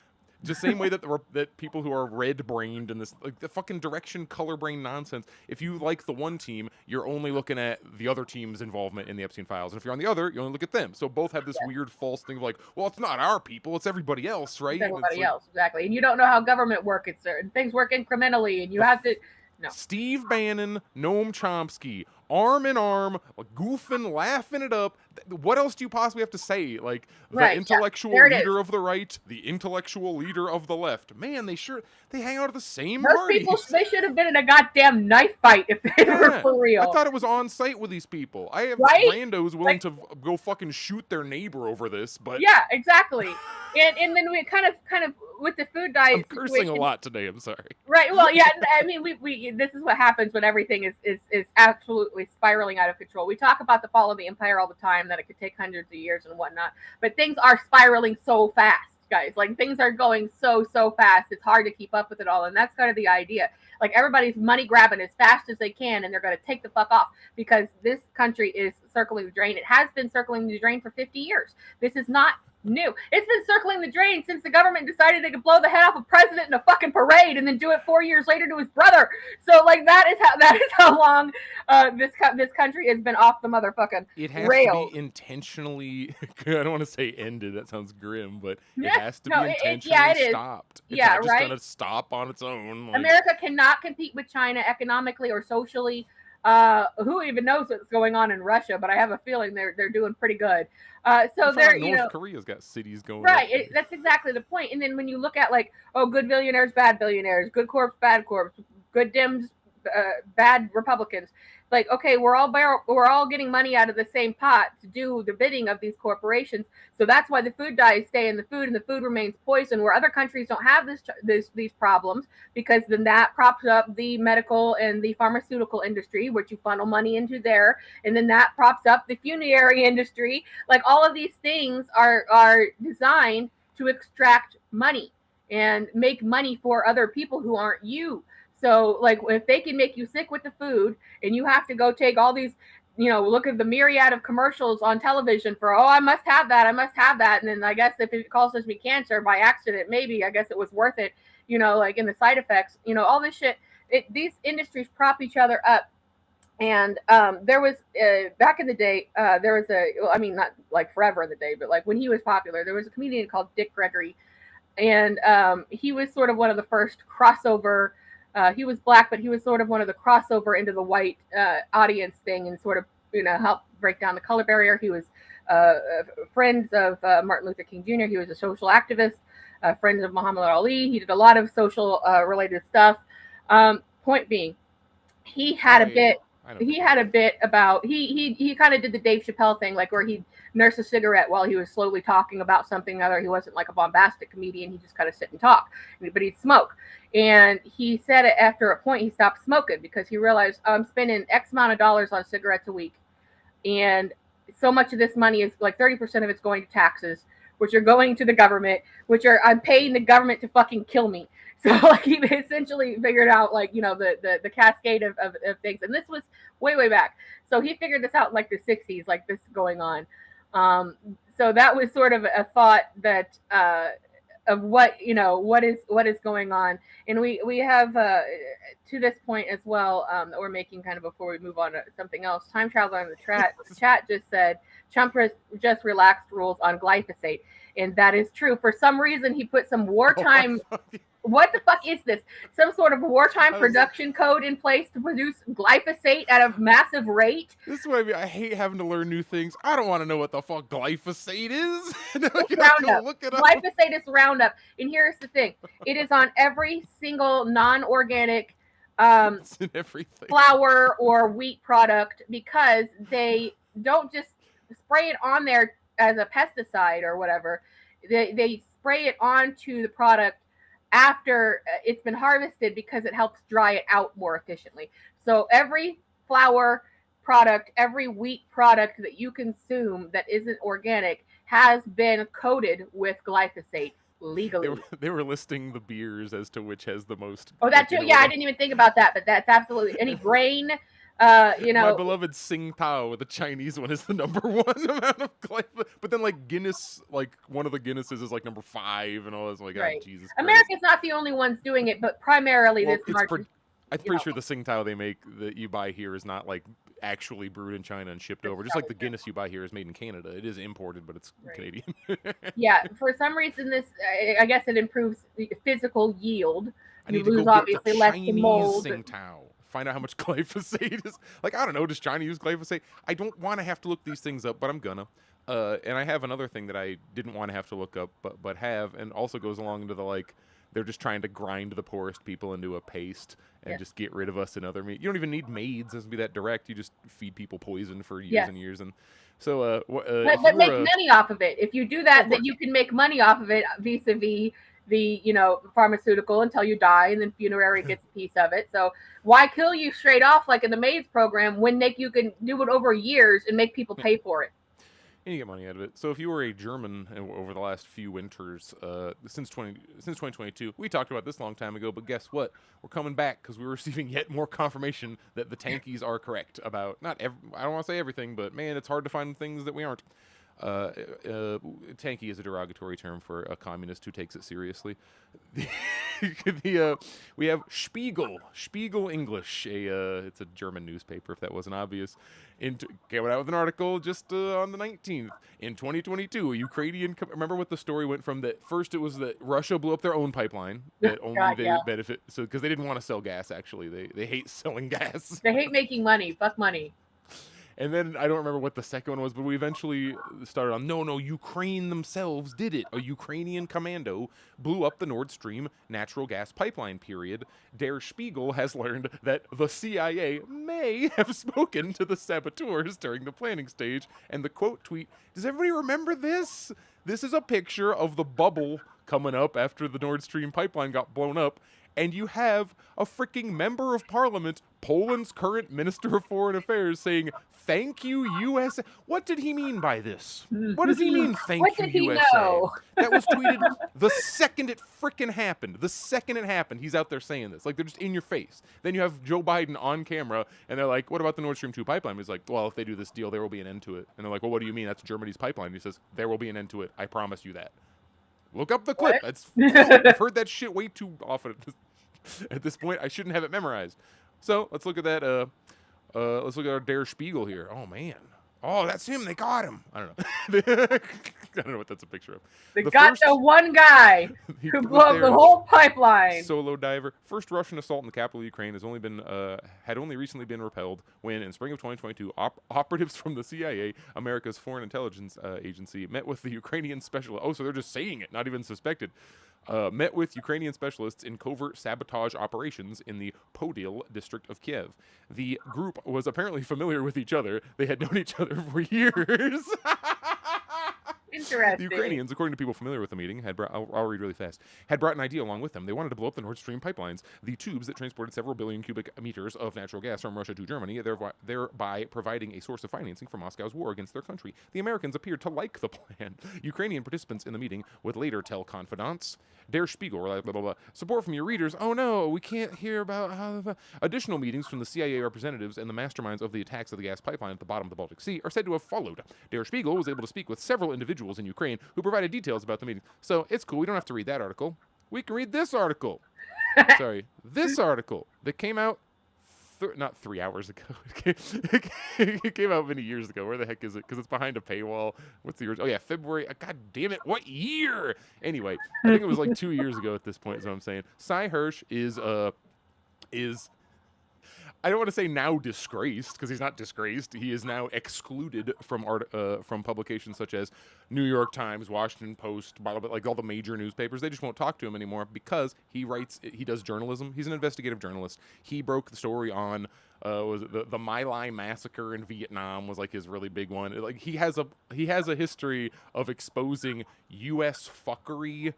just same way that that people who are red-brained and this, like, the fucking direction color-brain nonsense, if you like the one team, you're only looking at the other team's involvement in the Epstein files. And if you're on the other, you only look at them. So both have this weird false thing of like, well, it's not our people, it's everybody else, right? It's everybody else, exactly. And you don't know how government works. It's certain things work incrementally, and you have to... No. Steve Bannon, Noam Chomsky, arm in arm, like, goofing, laughing it up. What else do you possibly have to say? Like, the intellectual leader of the right, the intellectual leader of the left. Man, they hang out at the same parties. People, they should have been in a goddamn knife fight if they were for real. I thought it was on site with these people. I have randos willing to go fucking shoot their neighbor over this, but... Yeah, exactly. And then we kind of with the food diet I'm cursing a lot today, I'm sorry. Right, well, yeah, I mean, we this is what happens when everything is absolutely spiraling out of control. We talk about the fall of the empire all the time, that it could take hundreds of years and whatnot, but things are spiraling so fast, guys. Like, things are going so fast, it's hard to keep up with it all, and that's kind of the idea. Like, everybody's money grabbing as fast as they can, and they're going to take the fuck off because this country is circling the drain. It has been circling the drain for 50 years. This is not new. It's been circling the drain since the government decided they could blow the head off a president in a fucking parade and then do it 4 years later to his brother. So, like, that is how long this country has been off the motherfucking It has rails. to be intentionally, I don't want to say ended, that sounds grim, but it has to be intentionally stopped. It's not just going to stop on its own. Like... America cannot compete with China economically or socially. Who even knows what's going on in Russia? But I have a feeling they're doing pretty good. So they're, North Korea's got cities going right. That's exactly the point. And then when you look at, like, oh, good billionaires, bad billionaires, good corps, bad corps, good Dems, bad Republicans. Like, okay, we're all getting money out of the same pot to do the bidding of these corporations. So that's why the food dyes stay in the food, and the food remains poison. Where other countries don't have these problems, because then that props up the medical and the pharmaceutical industry, which you funnel money into there, and then that props up the funerary industry. Like, all of these things are designed to extract money and make money for other people who aren't you. So, like, if they can make you sick with the food and you have to go take all these, look at the myriad of commercials on television for, oh, I must have that. And then I guess if it causes me cancer by accident, maybe, I guess it was worth it, like in the side effects, all this shit. These industries prop each other up. And there was, back in the day, there was not like forever in the day, but like when he was popular, there was a comedian called Dick Gregory. And he was sort of one of the first crossover. He was black, but he was sort of one of the crossover into the white audience thing, and sort of, help break down the color barrier. He was friends of Martin Luther King Jr. He was a social activist, friends of Muhammad Ali. He did a lot of social related stuff. Point being, he had a bit. He had a bit about he kind of did the Dave Chappelle thing, like where he'd nurse a cigarette while he was slowly talking about something other. He wasn't like a bombastic comedian. He just kind of sit and talk, but he'd smoke. And he said after a point he stopped smoking because he realized, I'm spending X amount of dollars on cigarettes a week, and so much of this money is like 30% of it's going to taxes, which are going to the government, I'm paying the government to fucking kill me. So, like, he essentially figured out, like, the cascade of things. And this was way back. So he figured this out in like the 60s, like this going on. So that was sort of a thought that of what is going on. And we have to this point as well that we're making kind of before we move on to something else. Time Traveler in the chat just said Trump just relaxed rules on glyphosate. And that is true. For some reason, he put some wartime... What the fuck is this? Some sort of wartime production code in place to produce glyphosate at a massive rate? This is what I hate having to learn new things. I don't want to know what the fuck glyphosate is. Roundup. Look it up. Glyphosate is Roundup. And here's the thing. It is on every single non-organic flour or wheat product, because they don't just spray it on there as a pesticide or whatever. They spray it onto the product after it's been harvested, because it helps dry it out more efficiently. So every flour product, every wheat product that you consume that isn't organic has been coated with glyphosate legally. They were listing the beers as to which has the most. Oh, that too. Yeah, I didn't even think about that, but that's absolutely any grain. My beloved Tsingtao, the Chinese one, is the number one amount of glyphosate. But then, like, Guinness, like, one of the Guinnesses is, like, number 5 and all this. Like, right. oh, Jesus Christ. America's not the only ones doing it, but primarily Well, this market. I'm pretty sure the Tsingtao they make that you buy here is not, like, actually brewed in China and shipped over. Just like the Guinness you buy here is made in Canada. It is imported, but it's Canadian. Yeah, for some reason, I guess it improves the physical yield. You lose obviously less the mold. Tsingtao. Find out how much glyphosate is. Like, I don't know, does China use glyphosate? I don't want to have to look these things up, but I'm gonna. And I have another thing that I didn't want to have to look up, but have, and also goes along into the, like, they're just trying to grind the poorest people into a paste and just get rid of us in other meat. You don't even need maids. It doesn't be that direct. You just feed people poison for years and years. And so, but make money off of it. If you do that, then you can make money off of it vis-a-vis the pharmaceutical until you die, and then funerary gets a piece of it. So why kill you straight off like in the maids program when you can do it over years and make people pay for it? And you get money out of it. So if you were a German over the last few winters, since 2022, we talked about this a long time ago, but guess what? We're coming back because we're receiving yet more confirmation that the tankies are correct about I don't want to say everything, but man, it's hard to find things that we aren't. Tanky is a derogatory term for a communist who takes it seriously. We have Spiegel English. It's a German newspaper, if that wasn't obvious. Came out with an article just on the 19th. In 2022, a Ukrainian. Remember what the story went from? That first it was that Russia blew up their own pipeline that only they benefit. So because they didn't want to sell gas, actually, they hate selling gas. They hate making money. Fuck money. And then I don't remember what the second one was, but we eventually started on, no, Ukraine themselves did it. A Ukrainian commando blew up the Nordstream natural gas pipeline, period. Der Spiegel has learned that the CIA may have spoken to the saboteurs during the planning stage. And the quote tweet, does everybody remember this? This is a picture of the bubble coming up after the Nord Stream pipeline got blown up. And you have a freaking member of parliament, Poland's current Minister of Foreign Affairs, saying, "Thank you, USA." What did he mean by this? What does he mean, "Thank you, USA"? Know? That was tweeted the second it freaking happened. The second it happened, he's out there saying this. Like, they're just in your face. Then you have Joe Biden on camera, and they're like, "What about the Nord Stream 2 pipeline?" He's like, "Well, if they do this deal, there will be an end to it." And they're like, "Well, what do you mean? That's Germany's pipeline." And he says, "There will be an end to it. I promise you that." Look up the clip. I've heard that shit way too often at this point. I shouldn't have it memorized. So let's look at that. Let's look at our Der Spiegel here. Oh man. Oh, that's him. They got him. I don't know. I don't know what that's a picture of. They got the one guy who blew up the whole pipeline. Solo diver. First Russian assault in the capital of Ukraine had only recently been repelled when, in spring of 2022, operatives from the CIA, America's foreign intelligence agency, met with the Ukrainian specialist. Oh, so they're just saying it, not even suspected. Met with Ukrainian specialists in covert sabotage operations in the Podil district of Kiev. The group was apparently familiar with each other. They had known each other for years. Interesting. The Ukrainians, according to people familiar with the meeting, I'll read really fast, had brought an idea along with them. They wanted to blow up the Nord Stream pipelines, the tubes that transported several billion cubic meters of natural gas from Russia to Germany, thereby providing a source of financing for Moscow's war against their country. The Americans appeared to like the plan. Ukrainian participants in the meeting would later tell confidants. Der Spiegel, blah, blah, blah. Support from your readers. Oh no, we can't hear about how additional meetings from the CIA representatives and the masterminds of the attacks of the gas pipeline at the bottom of the Baltic Sea are said to have followed. Der Spiegel was able to speak with several individuals in Ukraine who provided details about the meeting. So it's cool. We don't have to read that article. We can read this article. This article that came out not 3 hours ago. It came out many years ago. Where the heck is it? Because it's behind a paywall. What's the original? Oh yeah, February. God damn it! What year? Anyway, I think it was like 2 years ago at this point. Is what I'm saying. Cy Hirsch is I don't want to say now disgraced, because he's not disgraced. He is now excluded from publications such as New York Times, Washington Post, like all the major newspapers. They just won't talk to him anymore because he does journalism. He's an investigative journalist. He broke the story on was it the My Lai massacre in Vietnam was like his really big one. Like he has a history of exposing U.S. fuckery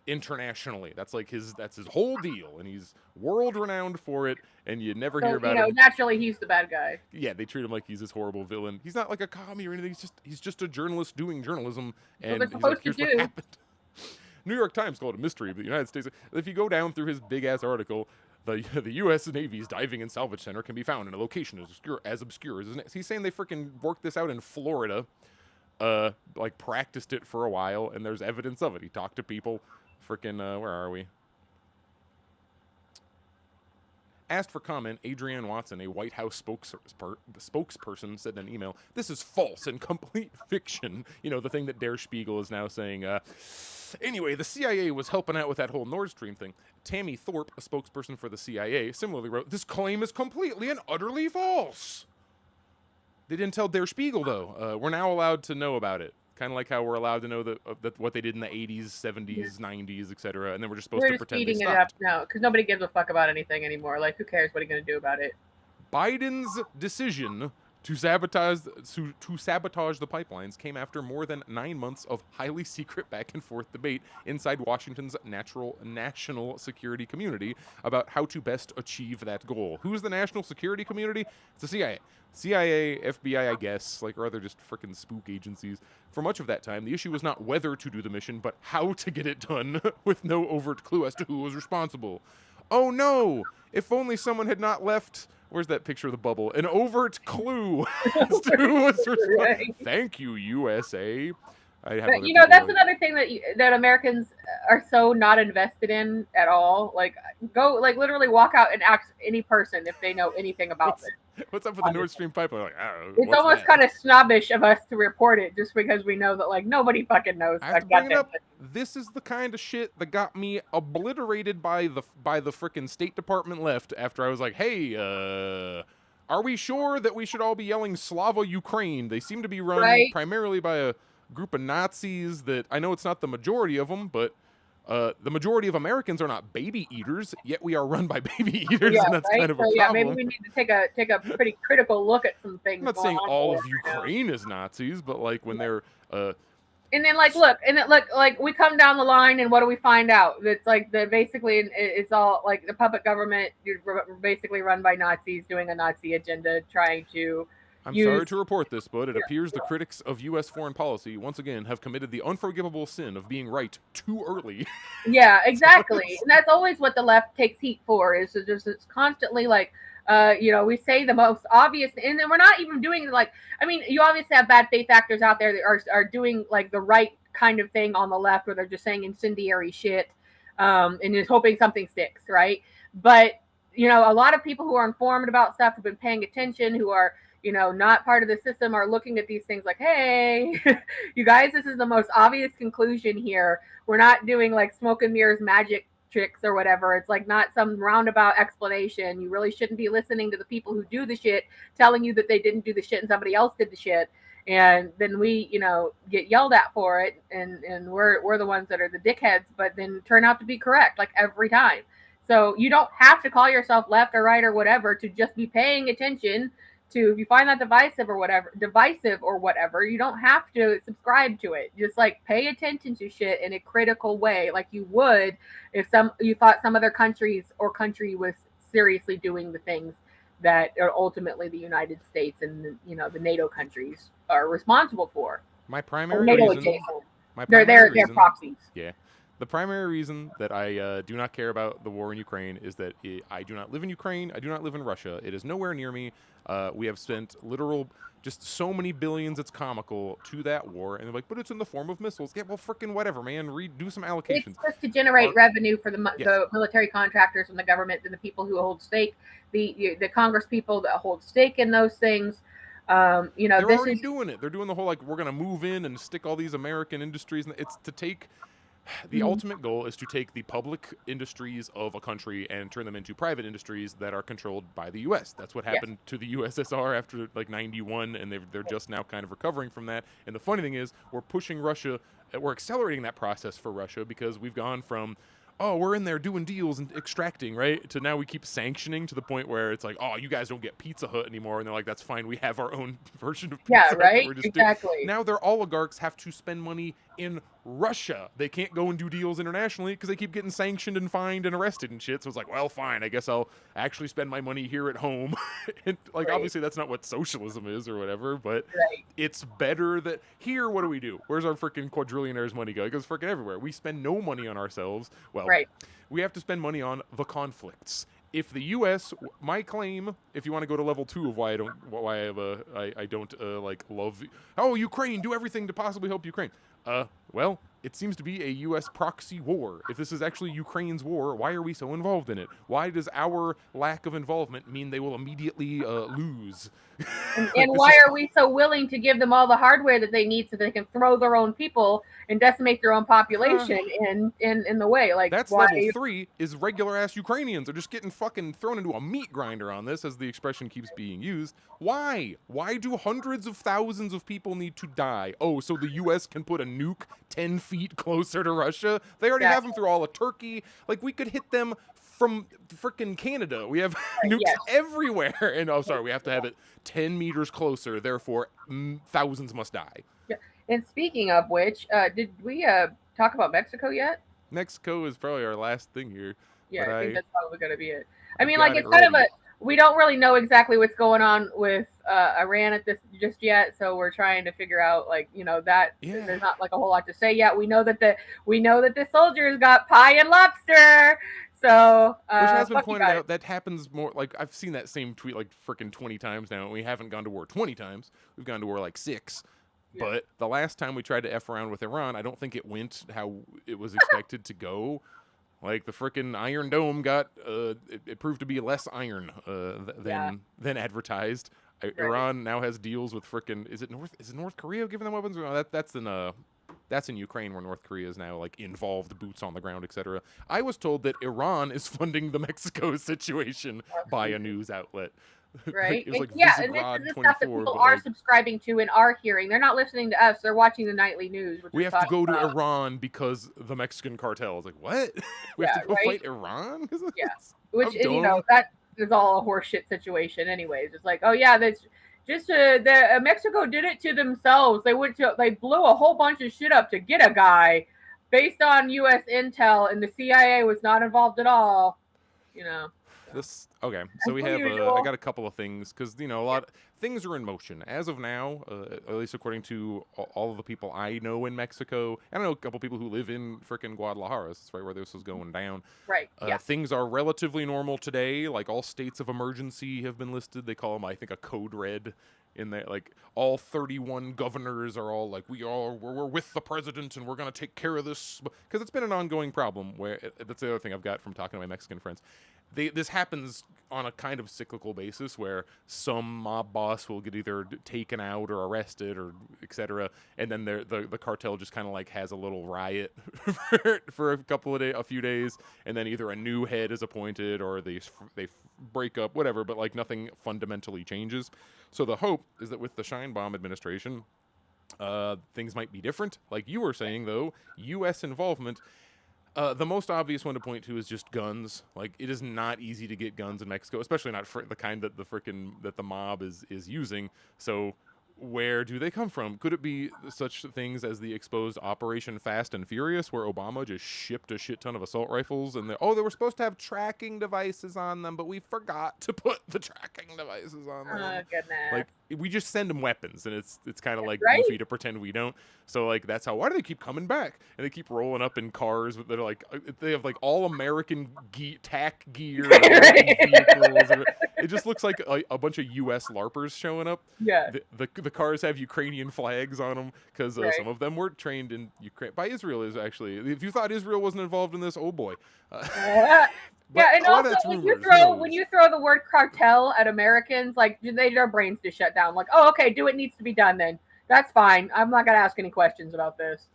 internationally. That's his whole deal, and he's world renowned for it, and you never hear about him. Naturally he's the bad guy. Yeah, they treat him like he's this horrible villain. He's not like a commie or anything. He's just a journalist doing journalism, and they're supposed to do. What happened. New York Times called it a mystery, but the United States. If you go down through his big ass article, the U.S. Navy's diving and salvage center can be found in a location as obscure as he's saying they freaking worked this out in Florida, like practiced it for a while, and there's evidence of it. He talked to people, freaking where are we? Asked for comment, Adrienne Watson, a White House spokesperson, said in an email, "This is false and complete fiction." You know, the thing that Der Spiegel is now saying. Anyway, the CIA was helping out with that whole Nordstream thing. Tammy Thorpe, a spokesperson for the CIA, similarly wrote, "This claim is completely and utterly false." They didn't tell Der Spiegel, though. We're now allowed to know about it. Kind of like how we're allowed to know that what they did in the 80s, 70s, 90s, etc. And then we're just supposed to pretend they stopped. We're just speeding it up now because nobody gives a fuck about anything anymore. Like, who cares? What are you going to do about it? Biden's decision to sabotage the pipelines came after more than 9 months of highly secret back and forth debate inside Washington's national security community about how to best achieve that goal. Who's the national security community? It's the CIA. CIA, FBI, I guess, or other just frickin' spook agencies. For much of that time, the issue was not whether to do the mission, but how to get it done, with no overt clue as to who was responsible. Oh no! If only someone had not left... Where's that picture of the bubble? An overt clue as to who was responsible. Right. Thank you, USA. But, that's another thing that Americans are so not invested in at all. Literally walk out and ask any person if they know anything about it. What's up with the Nord Stream pipeline? It's almost kind of snobbish of us to report it just because we know that nobody fucking knows. I have to bring it up. This is the kind of shit that got me obliterated by the frickin' State Department left after I was like, hey, are we sure that we should all be yelling Slava Ukraine? They seem to be run primarily by a group of Nazis that I know it's not the majority of them, but the majority of Americans are not baby eaters, yet we are run by baby eaters, and that's kind of a problem. Yeah, maybe we need to take a pretty critical look at some things. I'm not saying all of Ukraine is Nazis, but when they're and then look, we come down the line and what do we find out? It's basically it's all the puppet government, basically run by Nazis doing a Nazi agenda, trying to. I'm sorry to report this, but it appears the critics of U.S. foreign policy, once again, have committed the unforgivable sin of being right too early. Yeah, exactly. And that's always what the left takes heat for, is it's constantly we say the most obvious, and then we're not even doing you obviously have bad faith actors out there that are doing the right kind of thing on the left, where they're just saying incendiary shit and just hoping something sticks, right? But, a lot of people who are informed about stuff, who've been paying attention, who are not part of the system, are looking at these things like, hey, you guys, this is the most obvious conclusion here. We're not doing smoke and mirrors magic tricks or whatever. It's not some roundabout explanation. You really shouldn't be listening to the people who do the shit telling you that they didn't do the shit and somebody else did the shit. And then we, get yelled at for it. And we're the ones that are the dickheads, but then turn out to be correct every time. So you don't have to call yourself left or right or whatever to just be paying attention to. If you find that divisive or whatever, you don't have to subscribe to it. Just pay attention to shit in a critical way, like you would if you thought some other country was seriously doing the things that are ultimately the United States and the NATO countries are responsible for. My primary reason, they're proxies. Yeah. The primary reason that I do not care about the war in Ukraine is that I do not live in Ukraine. I do not live in Russia. It is nowhere near me. We have spent just so many billions, it's comical, to that war. And they're like, but it's in the form of missiles. Yeah, well, frickin' whatever, man. Do some allocations. It's just to generate revenue for the military contractors and the government and the people who hold stake, the Congress people that hold stake in those things. They're already doing it. They're doing the whole, we're going to move in and stick all these American industries. It's to take... The ultimate goal is to take the public industries of a country and turn them into private industries that are controlled by the U.S. That's what happened to the USSR after 91, and they're just now kind of recovering from that. And the funny thing is, we're accelerating that process for Russia, because we've gone from, we're in there doing deals and extracting, right, to now we keep sanctioning to the point where it's you guys don't get Pizza Hut anymore, and they're like, that's fine, we have our own version of Pizza Hut. Yeah, right, exactly. Now their oligarchs have to spend money in Russia, they can't go and do deals internationally because they keep getting sanctioned and fined and arrested and shit. So it's like, well, fine, I guess I'll actually spend my money here at home. And like, obviously, that's not what socialism is or whatever, but it's better that here. What do? Where's our freaking quadrillionaires' money go? It goes freaking everywhere. We spend no money on ourselves. Well, we have to spend money on the conflicts. If the U.S., my claim, if you want to go to level 2 of why I don't like love, Ukraine, do everything to possibly help Ukraine. Well, it seems to be a U.S. proxy war. If this is actually Ukraine's war, why are we so involved in it? Why does our lack of involvement mean they will immediately lose? And why are we so willing to give them all the hardware that they need so they can throw their own people and decimate their own population in the way? Like, that's level 3 is regular ass Ukrainians are just getting fucking thrown into a meat grinder on this, as the expression keeps being used. Why? Why do hundreds of thousands of people need to die? Oh, so the U.S. can put a nuke 10 feet closer to Russia? They already have them through all of Turkey. Like, we could hit them from freaking Canada. We have nukes everywhere. And we have to have it 10 meters closer. Therefore, thousands must die. Yeah. And speaking of which, did we talk about Mexico yet? Mexico is probably our last thing here. Yeah, I think that's probably going to be it. I mean, like, it's kind of we don't really know exactly what's going on with Iran at this just yet, so we're trying to figure out, like, that there's not like a whole lot to say yet. We know that the soldiers got pie and lobster. So, which has been pointed out, that happens more. Like, I've seen that same tweet like freaking 20 times now, and we haven't gone to war 20 times. We've gone to war like 6. Yeah. But the last time we tried to F around with Iran, I don't think it went how it was expected to go. Like, the freaking Iron Dome got, it proved to be less iron than advertised. Iran now has deals with freaking, is it North Korea giving them weapons? No, that's in Ukraine, where North Korea is now, like, involved, boots on the ground, etc. I was told that Iran is funding the Mexico situation by a news outlet. Right. It was like and this is the stuff that people are subscribing to and are hearing. They're not listening to us. They're watching the nightly news. We have to go to Iran because the Mexican cartel is like, what? We have to go fight Iran? Yeah. Which, that is all a horseshit situation anyways. It's like, oh, yeah, that's just Mexico did it to themselves. They blew a whole bunch of shit up to get a guy based on U.S. intel, and the CIA was not involved at all. Okay, so we have I got a couple of things, because a lot of things are in motion as of now, at least according to all of the people I know in Mexico. I know a couple people who live in frickin' Guadalajara. That's right where this was going down. Right. Things are relatively normal today. Like, all states of emergency have been listed. They call them, I think, a code red. In that, like, all 31 governors are all like, we're with the president and we're gonna take care of this, because it's been an ongoing problem. Where that's the other thing I've got from talking to my Mexican friends. This happens on a kind of cyclical basis, where some mob boss will get either taken out or arrested or etc., and then the cartel just kind of like has a little riot for a few days, and then either a new head is appointed or they break up, whatever, but like nothing fundamentally changes. So the hope is that with the Sheinbaum administration, things might be different. Like you were saying, though, U.S. involvement. The most obvious one to point to is just guns. Like, it is not easy to get guns in Mexico, especially not the kind that the mob is using. So where do they come from? Could it be such things as the exposed Operation Fast and Furious, where Obama just shipped a shit ton of assault rifles, and they were supposed to have tracking devices on them, but we forgot to put the tracking devices on them. Oh, goodness. Like, we just send them weapons, and it's kind of like goofy to pretend we don't. So, like, that's why do they keep coming back? And they keep rolling up in cars that are like, they have like all American tack gear, vehicles. It just looks like a bunch of U.S. LARPers showing up. Yeah. The cars have Ukrainian flags on them, because some of them were trained in Ukraine by Israel. Is actually, if you thought Israel wasn't involved in this, oh boy. And also when you throw the word cartel at Americans, like, their brains just shut down. Like, oh, okay, do what needs to be done then. That's fine. I'm not gonna ask any questions about this.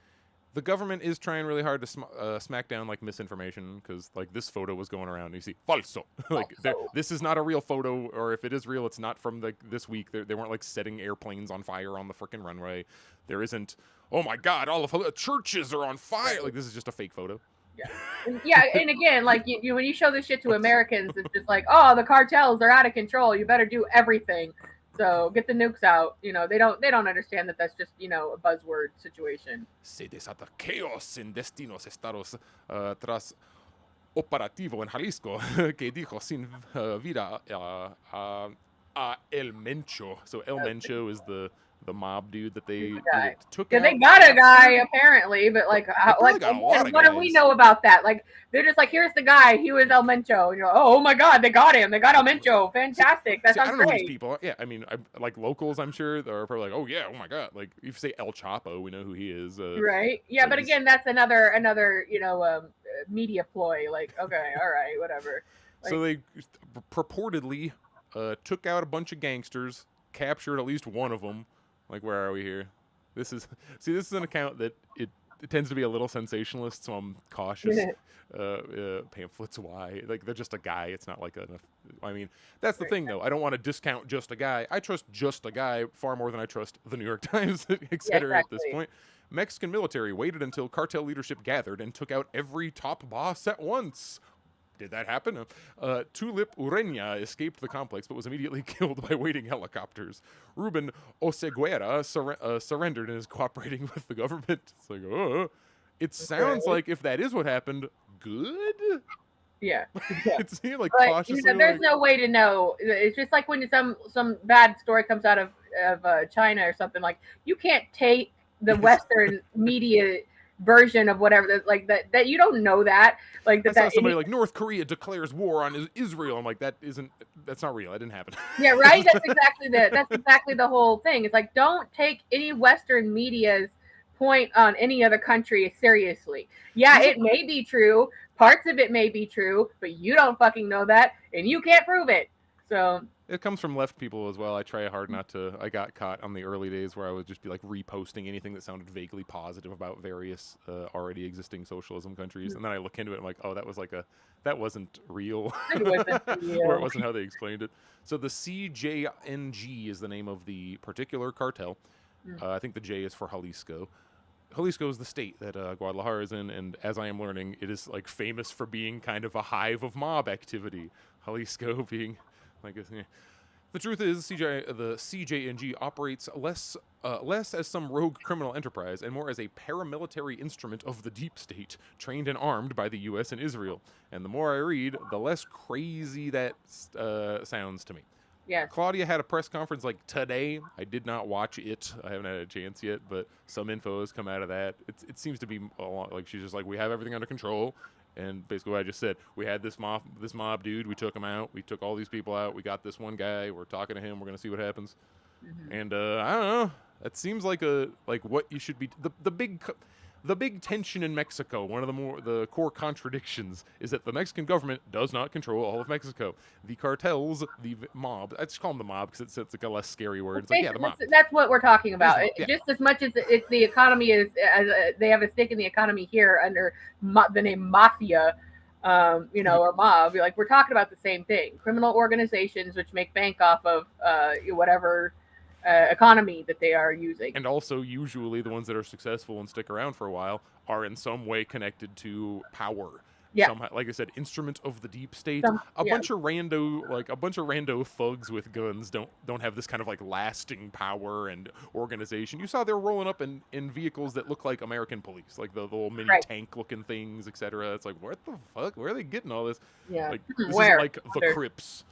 The government is trying really hard to smack down like misinformation, because like this photo was going around and you see falso. Like, this is not a real photo, or if it is real, it's not from this week. They weren't like setting airplanes on fire on the freaking runway. There isn't, oh my god, all the churches are on fire. Like, this is just a fake photo. Yeah, and again, like, when you show this shit to Americans, it's just like, oh, the cartels, they're out of control. You better do everything. So get the nukes out. They don't understand that that's just, a buzzword situation. Se desata chaos en destinos estados tras operativo en Jalisco que dijo sin vida a El Mencho. So El Mencho is the mob dude that they took out. They got a guy apparently, but like what do we know about that? Like they're just like, here's the guy. He was El Mencho. And you're like, oh my god, they got him. They got El Mencho. Fantastic. That sounds I don't know great. Who these people. Yeah, I mean, like locals, I'm sure they're probably like, oh yeah, oh my god. Like if you say El Chapo, we know who he is. Right. Yeah, but again, that's another media ploy. Like, okay, all right, whatever. Like, so they purportedly took out a bunch of gangsters, captured at least one of them. Like, where are we here? This is an account that it tends to be a little sensationalist, so I'm cautious. Pamphlets, why? Like, they're just a guy. It's not like I mean, that's the thing, though. I don't want to discount just a guy. I trust just a guy far more than I trust the New York Times, etc. At this point. Mexican military waited until cartel leadership gathered and took out every top boss at once. Did that happen? Tulip Ureña escaped the complex but was immediately killed by waiting helicopters. Ruben Oseguera surrendered and is cooperating with the government. It's like, it sounds like if that is what happened, good? Yeah. It seemed like cautiously. There's no way to know. It's just like when some bad story comes out of China or something, like you can't take the Western media version of whatever that you don't know that like that. I saw somebody like North Korea declares war on Israel. I'm like, that's not real. That didn't happen. Yeah, right. That's exactly the whole thing. It's like, don't take any Western media's point on any other country seriously. Yeah, it may be true. Parts of it may be true, but you don't fucking know that, and you can't prove it. So it comes from left people as well. I try hard not to. I got caught on the early days where I would just be like reposting anything that sounded vaguely positive about various already existing socialism countries, and then I look into it and I'm like, oh, that wasn't real. It wasn't real. Or it wasn't how they explained it. So the CJNG is the name of the particular cartel. I think the J is for Jalisco. Jalisco is the state that Guadalajara is in, and as I am learning, it is like famous for being kind of a hive of mob activity. Jalisco being like, the truth is, the CJNG operates less as some rogue criminal enterprise and more as a paramilitary instrument of the deep state, trained and armed by the U.S. and Israel. And the more I read, the less crazy that sounds to me. Yes. Claudia had a press conference like today. I did not watch it. I haven't had a chance yet, but some info has come out of that. It seems to be a lot, like she's just like, we have everything under control. And basically what I just said, we had this mob dude, we took him out, we took all these people out, we got this one guy, we're talking to him, we're going to see what happens. Mm-hmm. And I don't know, that seems like what you should be, the big tension in Mexico, one of the core contradictions is that the Mexican government does not control all of Mexico. The cartels, the mob, I just call them the mob because it's like a less scary word. It's like, yeah, the mob. That's what we're talking about. Just as much as it's the economy is, they have a stake in the economy here under the name mafia, or mob. Like, we're talking about the same thing. Criminal organizations which make bank off of whatever economy that they are using. And also, usually, the ones that are successful and stick around for a while are in some way connected to power. Yeah. Somehow, like I said, instrument of the deep state. A bunch of rando thugs with guns don't have this kind of like lasting power and organization. You saw they were rolling up in vehicles that look like American police, like the little mini tank looking things, etc. It's like, what the fuck? Where are they getting all this? Yeah. Like, this isn't like the Crips.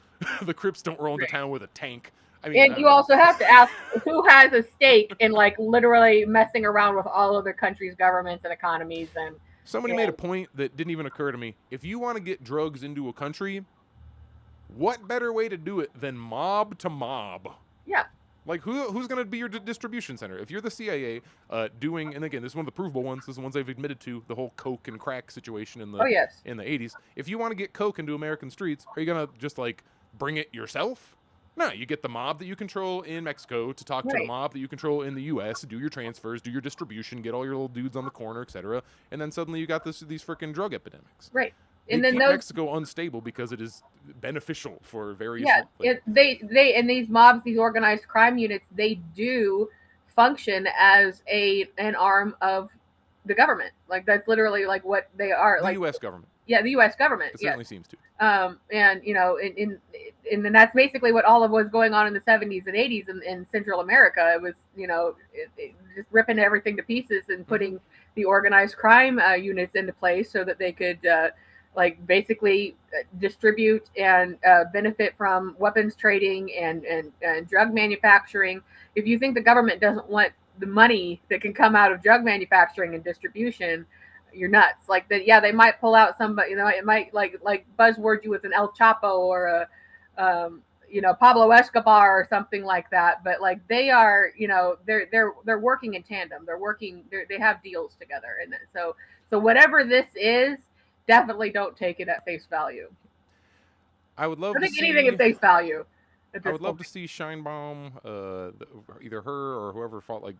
The Crips don't roll into town with a tank. I mean, and you also have to ask who has a stake in like literally messing around with all other countries' governments and economies. And somebody made a point that didn't even occur to me. If you want to get drugs into a country, what better way to do it than mob to mob? Yeah. Like, who's going to be your distribution center? If you're the CIA doing, and again, this is one of the provable ones. This is the ones they've admitted to, the whole coke and crack situation in the in the 80s. If you want to get coke into American streets, are you going to just like bring it yourself? No, you get the mob that you control in Mexico to talk to the mob that you control in the U.S., do your transfers, do your distribution, get all your little dudes on the corner, etc. And then suddenly you got these freaking drug epidemics. Right. And then Mexico unstable because it is beneficial for various. Yeah, they and these mobs, these organized crime units, they do function as an arm of the government. Like that's literally like what they are. The like U.S. government. Yeah, the U.S. government. It certainly seems to. And you know, and that's basically what all of was going on in the 70s and 80s in Central America. It was, you know, just ripping everything to pieces and putting the organized crime units into place so that they could like basically distribute and benefit from weapons trading and drug manufacturing. If you think the government doesn't want the money that can come out of drug manufacturing and distribution, you're nuts. Like that, yeah, they might pull out somebody, you know, it might like buzzword you with an El Chapo or a you know, Pablo Escobar or something like that. But like they are, you know, they're working in tandem. They have deals together, and so whatever this is, definitely don't take it at face value. I would love I to think see anything at face value. I would love to see Scheinbaum, either her or whoever fought like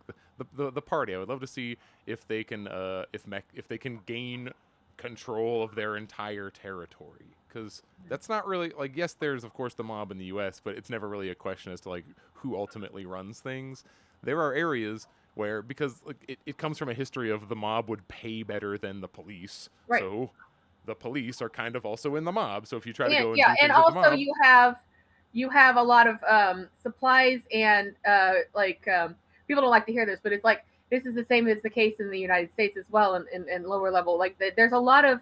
the party. I would love to see if they can if they can gain control of their entire territory, because that's not really like, yes, there's of course the mob in the U.S., but it's never really a question as to like who ultimately runs things. There are areas where, because like it comes from a history of the mob would pay better than the police, right. So the police are kind of also in the mob. So if you try to go and yeah, do and things with also the mob, you have a lot of supplies and people don't like to hear this, but it's like this is the same as the case in the United States as well, and lower level. Like there's a lot of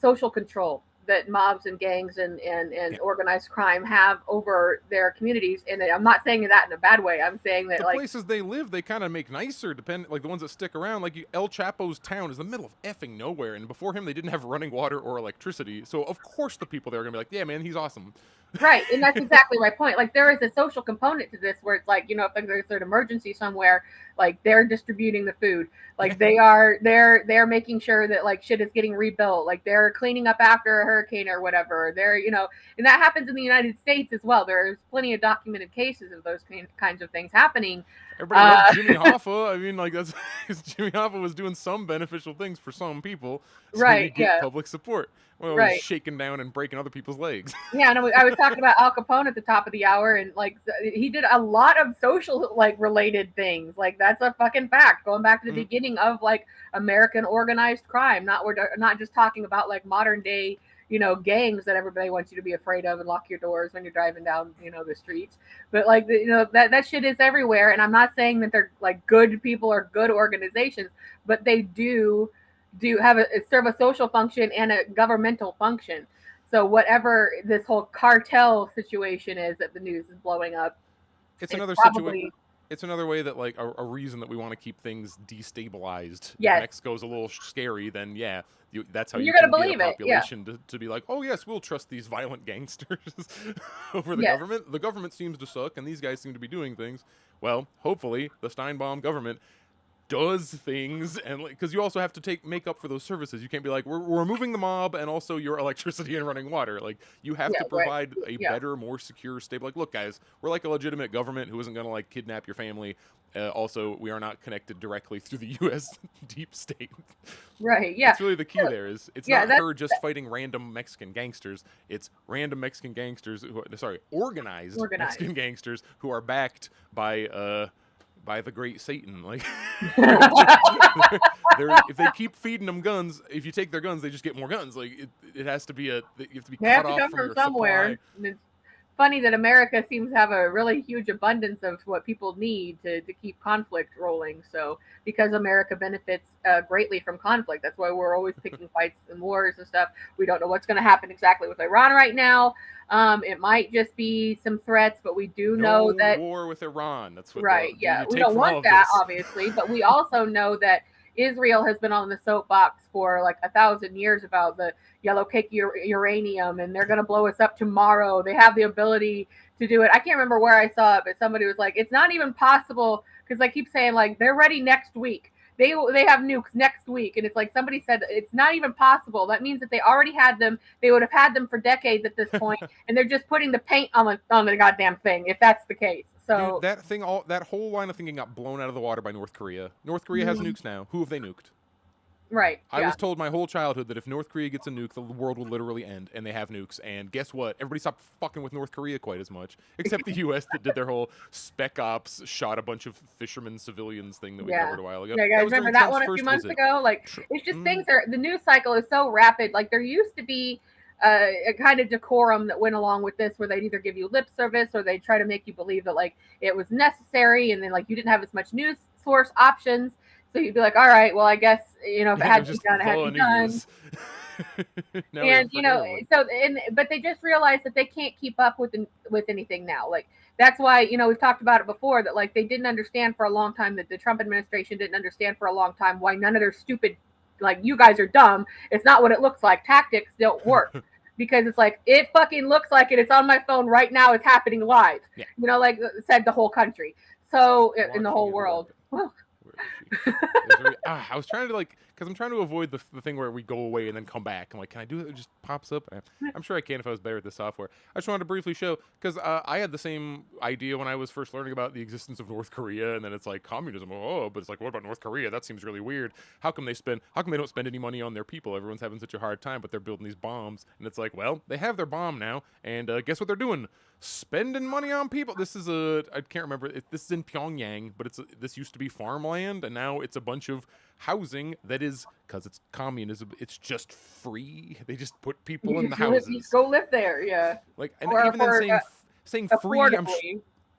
social control that mobs and gangs and organized crime have over their communities. And I'm not saying that in a bad way. I'm saying that the like places they live, they kind of make nicer, like the ones that stick around. Like El Chapo's town is in the middle of effing nowhere, and before him they didn't have running water or electricity. So of course the people there are gonna be like, yeah, man, he's awesome. Right, and that's exactly my point. Like there is a social component to this where it's like, you know, if there's an emergency somewhere, like they're distributing the food, like they're making sure that like shit is getting rebuilt, like they're cleaning up after a hurricane or whatever. They're, you know, and that happens in the United States as well. There's plenty of documented cases of those kinds of things happening. Everybody loved Jimmy Hoffa. I mean, like that's Jimmy Hoffa was doing some beneficial things for some people, so right? You get public support. Well, right. He's shaking down and breaking other people's legs. Yeah, and I was talking about Al Capone at the top of the hour, and like he did a lot of social like related things. Like that's a fucking fact. Going back to the beginning of like American organized crime. We're not just talking about like modern day, you know, gangs that everybody wants you to be afraid of and lock your doors when you're driving down, you know, the streets. But like you know that shit is everywhere. And I'm not saying that they're like good people or good organizations, but they do have serve a social function and a governmental function. So whatever this whole cartel situation is that the news is blowing up, it's another situation. It's another way that like a reason that we want to keep things destabilized. Yes. If Mexico's a little scary, then yeah, that's how you're you gonna can believe get a population it. Yeah. to be like, oh yes, we'll trust these violent gangsters over the government. The government seems to suck, and these guys seem to be doing things. Well, hopefully the Steinbaum government does things, and because you also have to make up for those services. You can't be like, we're removing the mob and also your electricity and running water. Like you have to provide a better, more secure, stable. Like, look, guys, we're like a legitimate government who isn't going to like kidnap your family. Also, we are not connected directly through the U.S. deep state. Right. Yeah. That's really the key. There is. It's not her just fighting random Mexican gangsters. It's random Mexican gangsters organized Mexican gangsters who are backed by the great Satan. Like if they keep feeding them guns, if you take their guns, they just get more guns. Like it has to be you have to be cut off from your somewhere supply. It's funny that America seems to have a really huge abundance of what people need to keep conflict rolling. So because America benefits greatly from conflict, that's why we're always picking fights and wars and stuff. We don't know what's going to happen exactly with Iran right now. It might just be some threats, but we do know that war with Iran. That's what right. Yeah, we don't want that, obviously, but we also know that Israel has been on the soapbox for like 1,000 years about the yellow cake uranium, and they're going to blow us up tomorrow. They have the ability to do it. I can't remember where I saw it, but somebody was like, it's not even possible, because I keep saying like they're ready next week. They have nukes next week, and it's like somebody said it's not even possible. That means that they already had them. They would have had them for decades at this point, and they're just putting the paint on the goddamn thing. If that's the case, so dude, that whole line of thinking got blown out of the water by North Korea. North Korea has nukes now. Who have they nuked? Right. I yeah. was told my whole childhood that if North Korea gets a nuke, the world will literally end, and they have nukes. And guess what? Everybody stopped fucking with North Korea quite as much, except the U.S. that did their whole spec ops, shot a bunch of fishermen civilians thing that we covered a while ago. Yeah, guys, remember during that Trump's one a few first months visit. ago? Like, it's just things are, the news cycle is so rapid. Like, there used to be a kind of decorum that went along with this, where they'd either give you lip service or they'd try to make you believe that, like, it was necessary, and then, like, you didn't have as much news source options. So you'd be like, all right, well, I guess, you know, if it had to be done, it had to be done. And you know, but they just realized that they can't keep up with anything now. Like, that's why, you know, we've talked about it before, that like they didn't understand for a long time, that the Trump administration didn't understand for a long time why none of their stupid, like, you guys are dumb, it's not what it looks like, tactics don't work. Because it's like, it fucking looks like it, it's on my phone right now, it's happening live. You know, like said the whole country. So in the whole world. Well, I was trying to, like, because I'm trying to avoid the thing where we go away and then come back. I'm like, can I do it? It just pops up. I'm sure I can if I was better at the software. I just wanted to briefly show, because I had the same idea when I was first learning about the existence of North Korea, and then it's like communism. Oh, but it's like, what about North Korea? That seems really weird. How come they don't spend any money on their people? Everyone's having such a hard time, but they're building these bombs. And it's like, well, they have their bomb now, and guess what they're doing? Spending money on people. This is I can't remember. This is in Pyongyang, but this used to be farmland, and now it's a bunch of housing that is, because it's communism, it's just free. They just put people in the houses. You go live there, yeah. Like, and even then saying free,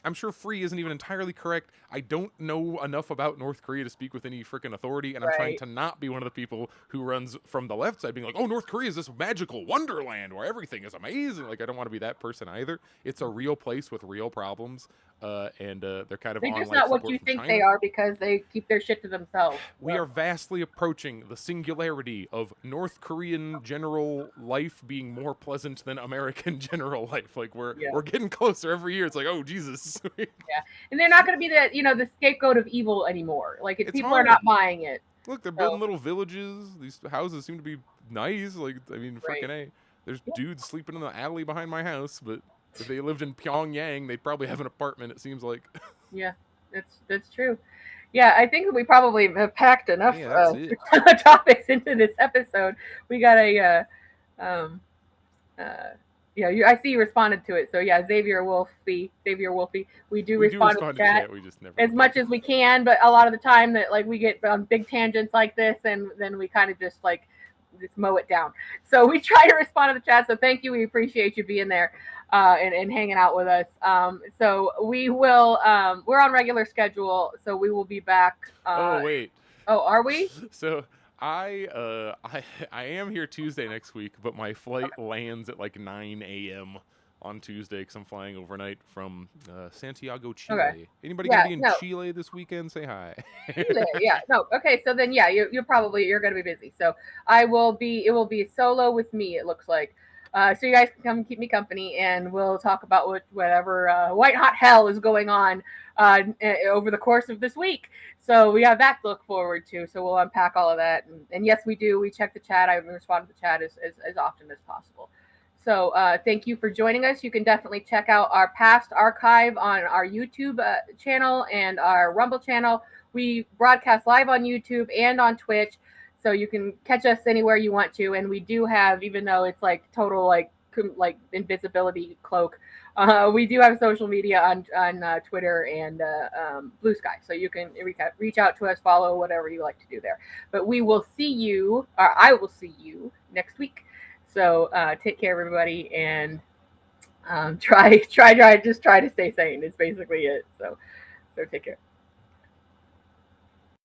I'm sure free isn't even entirely correct. I don't know enough about North Korea to speak with any freaking authority, and I'm trying to not be one of the people who runs from the left side being like, oh, North Korea is this magical wonderland where everything is amazing. Like, I don't want to be that person either. It's a real place with real problems, and they're kind of they're just not what you think they are, because they keep their shit to themselves. We are vastly approaching the singularity of North Korean general life being more pleasant than American general life. Like, we're getting closer every year. It's like, oh, Jesus. And they're not going to be the scapegoat of evil anymore. Like, people are not buying it. Look, they're building little villages. These houses seem to be nice. Like, I mean, freaking A. There's dudes sleeping in the alley behind my house, but if they lived in Pyongyang, they'd probably have an apartment, it seems like. Yeah, that's true. Yeah, I think we probably have packed enough topics into this episode. We got I see you responded to it. So yeah, Xavier Wolfie. We do respond to chat. We just never as much as we can, but a lot of the time that, like, we get on big tangents like this, and then we kind of just mow it down. So we try to respond to the chat. So thank you. We appreciate you being there and hanging out with us. So we will. We're on regular schedule, so we will be back. Oh wait. Oh, are we? So I am here Tuesday next week, but my flight lands at like 9 a.m. on Tuesday because I'm flying overnight from Santiago, Chile. Okay. Anybody gonna be in Chile this weekend? Say hi. Chile, okay, so then you're gonna be busy. So it will be solo with me, it looks like. So you guys can come keep me company, and we'll talk about whatever white hot hell is going on over the course of this week. So we have that to look forward to. So we'll unpack all of that. And yes, we do. We check the chat. I respond to the chat as often as possible. So thank you for joining us. You can definitely check out our past archive on our YouTube channel and our Rumble channel. We broadcast live on YouTube and on Twitch. So you can catch us anywhere you want to. And we do have, even though it's like total like invisibility cloak, we do have social media on Twitter and Blue Sky. So you can reach out to us, follow whatever you like to do there. But we will see you, or I will see you next week. So take care, everybody, and try to stay sane is basically it. So take care.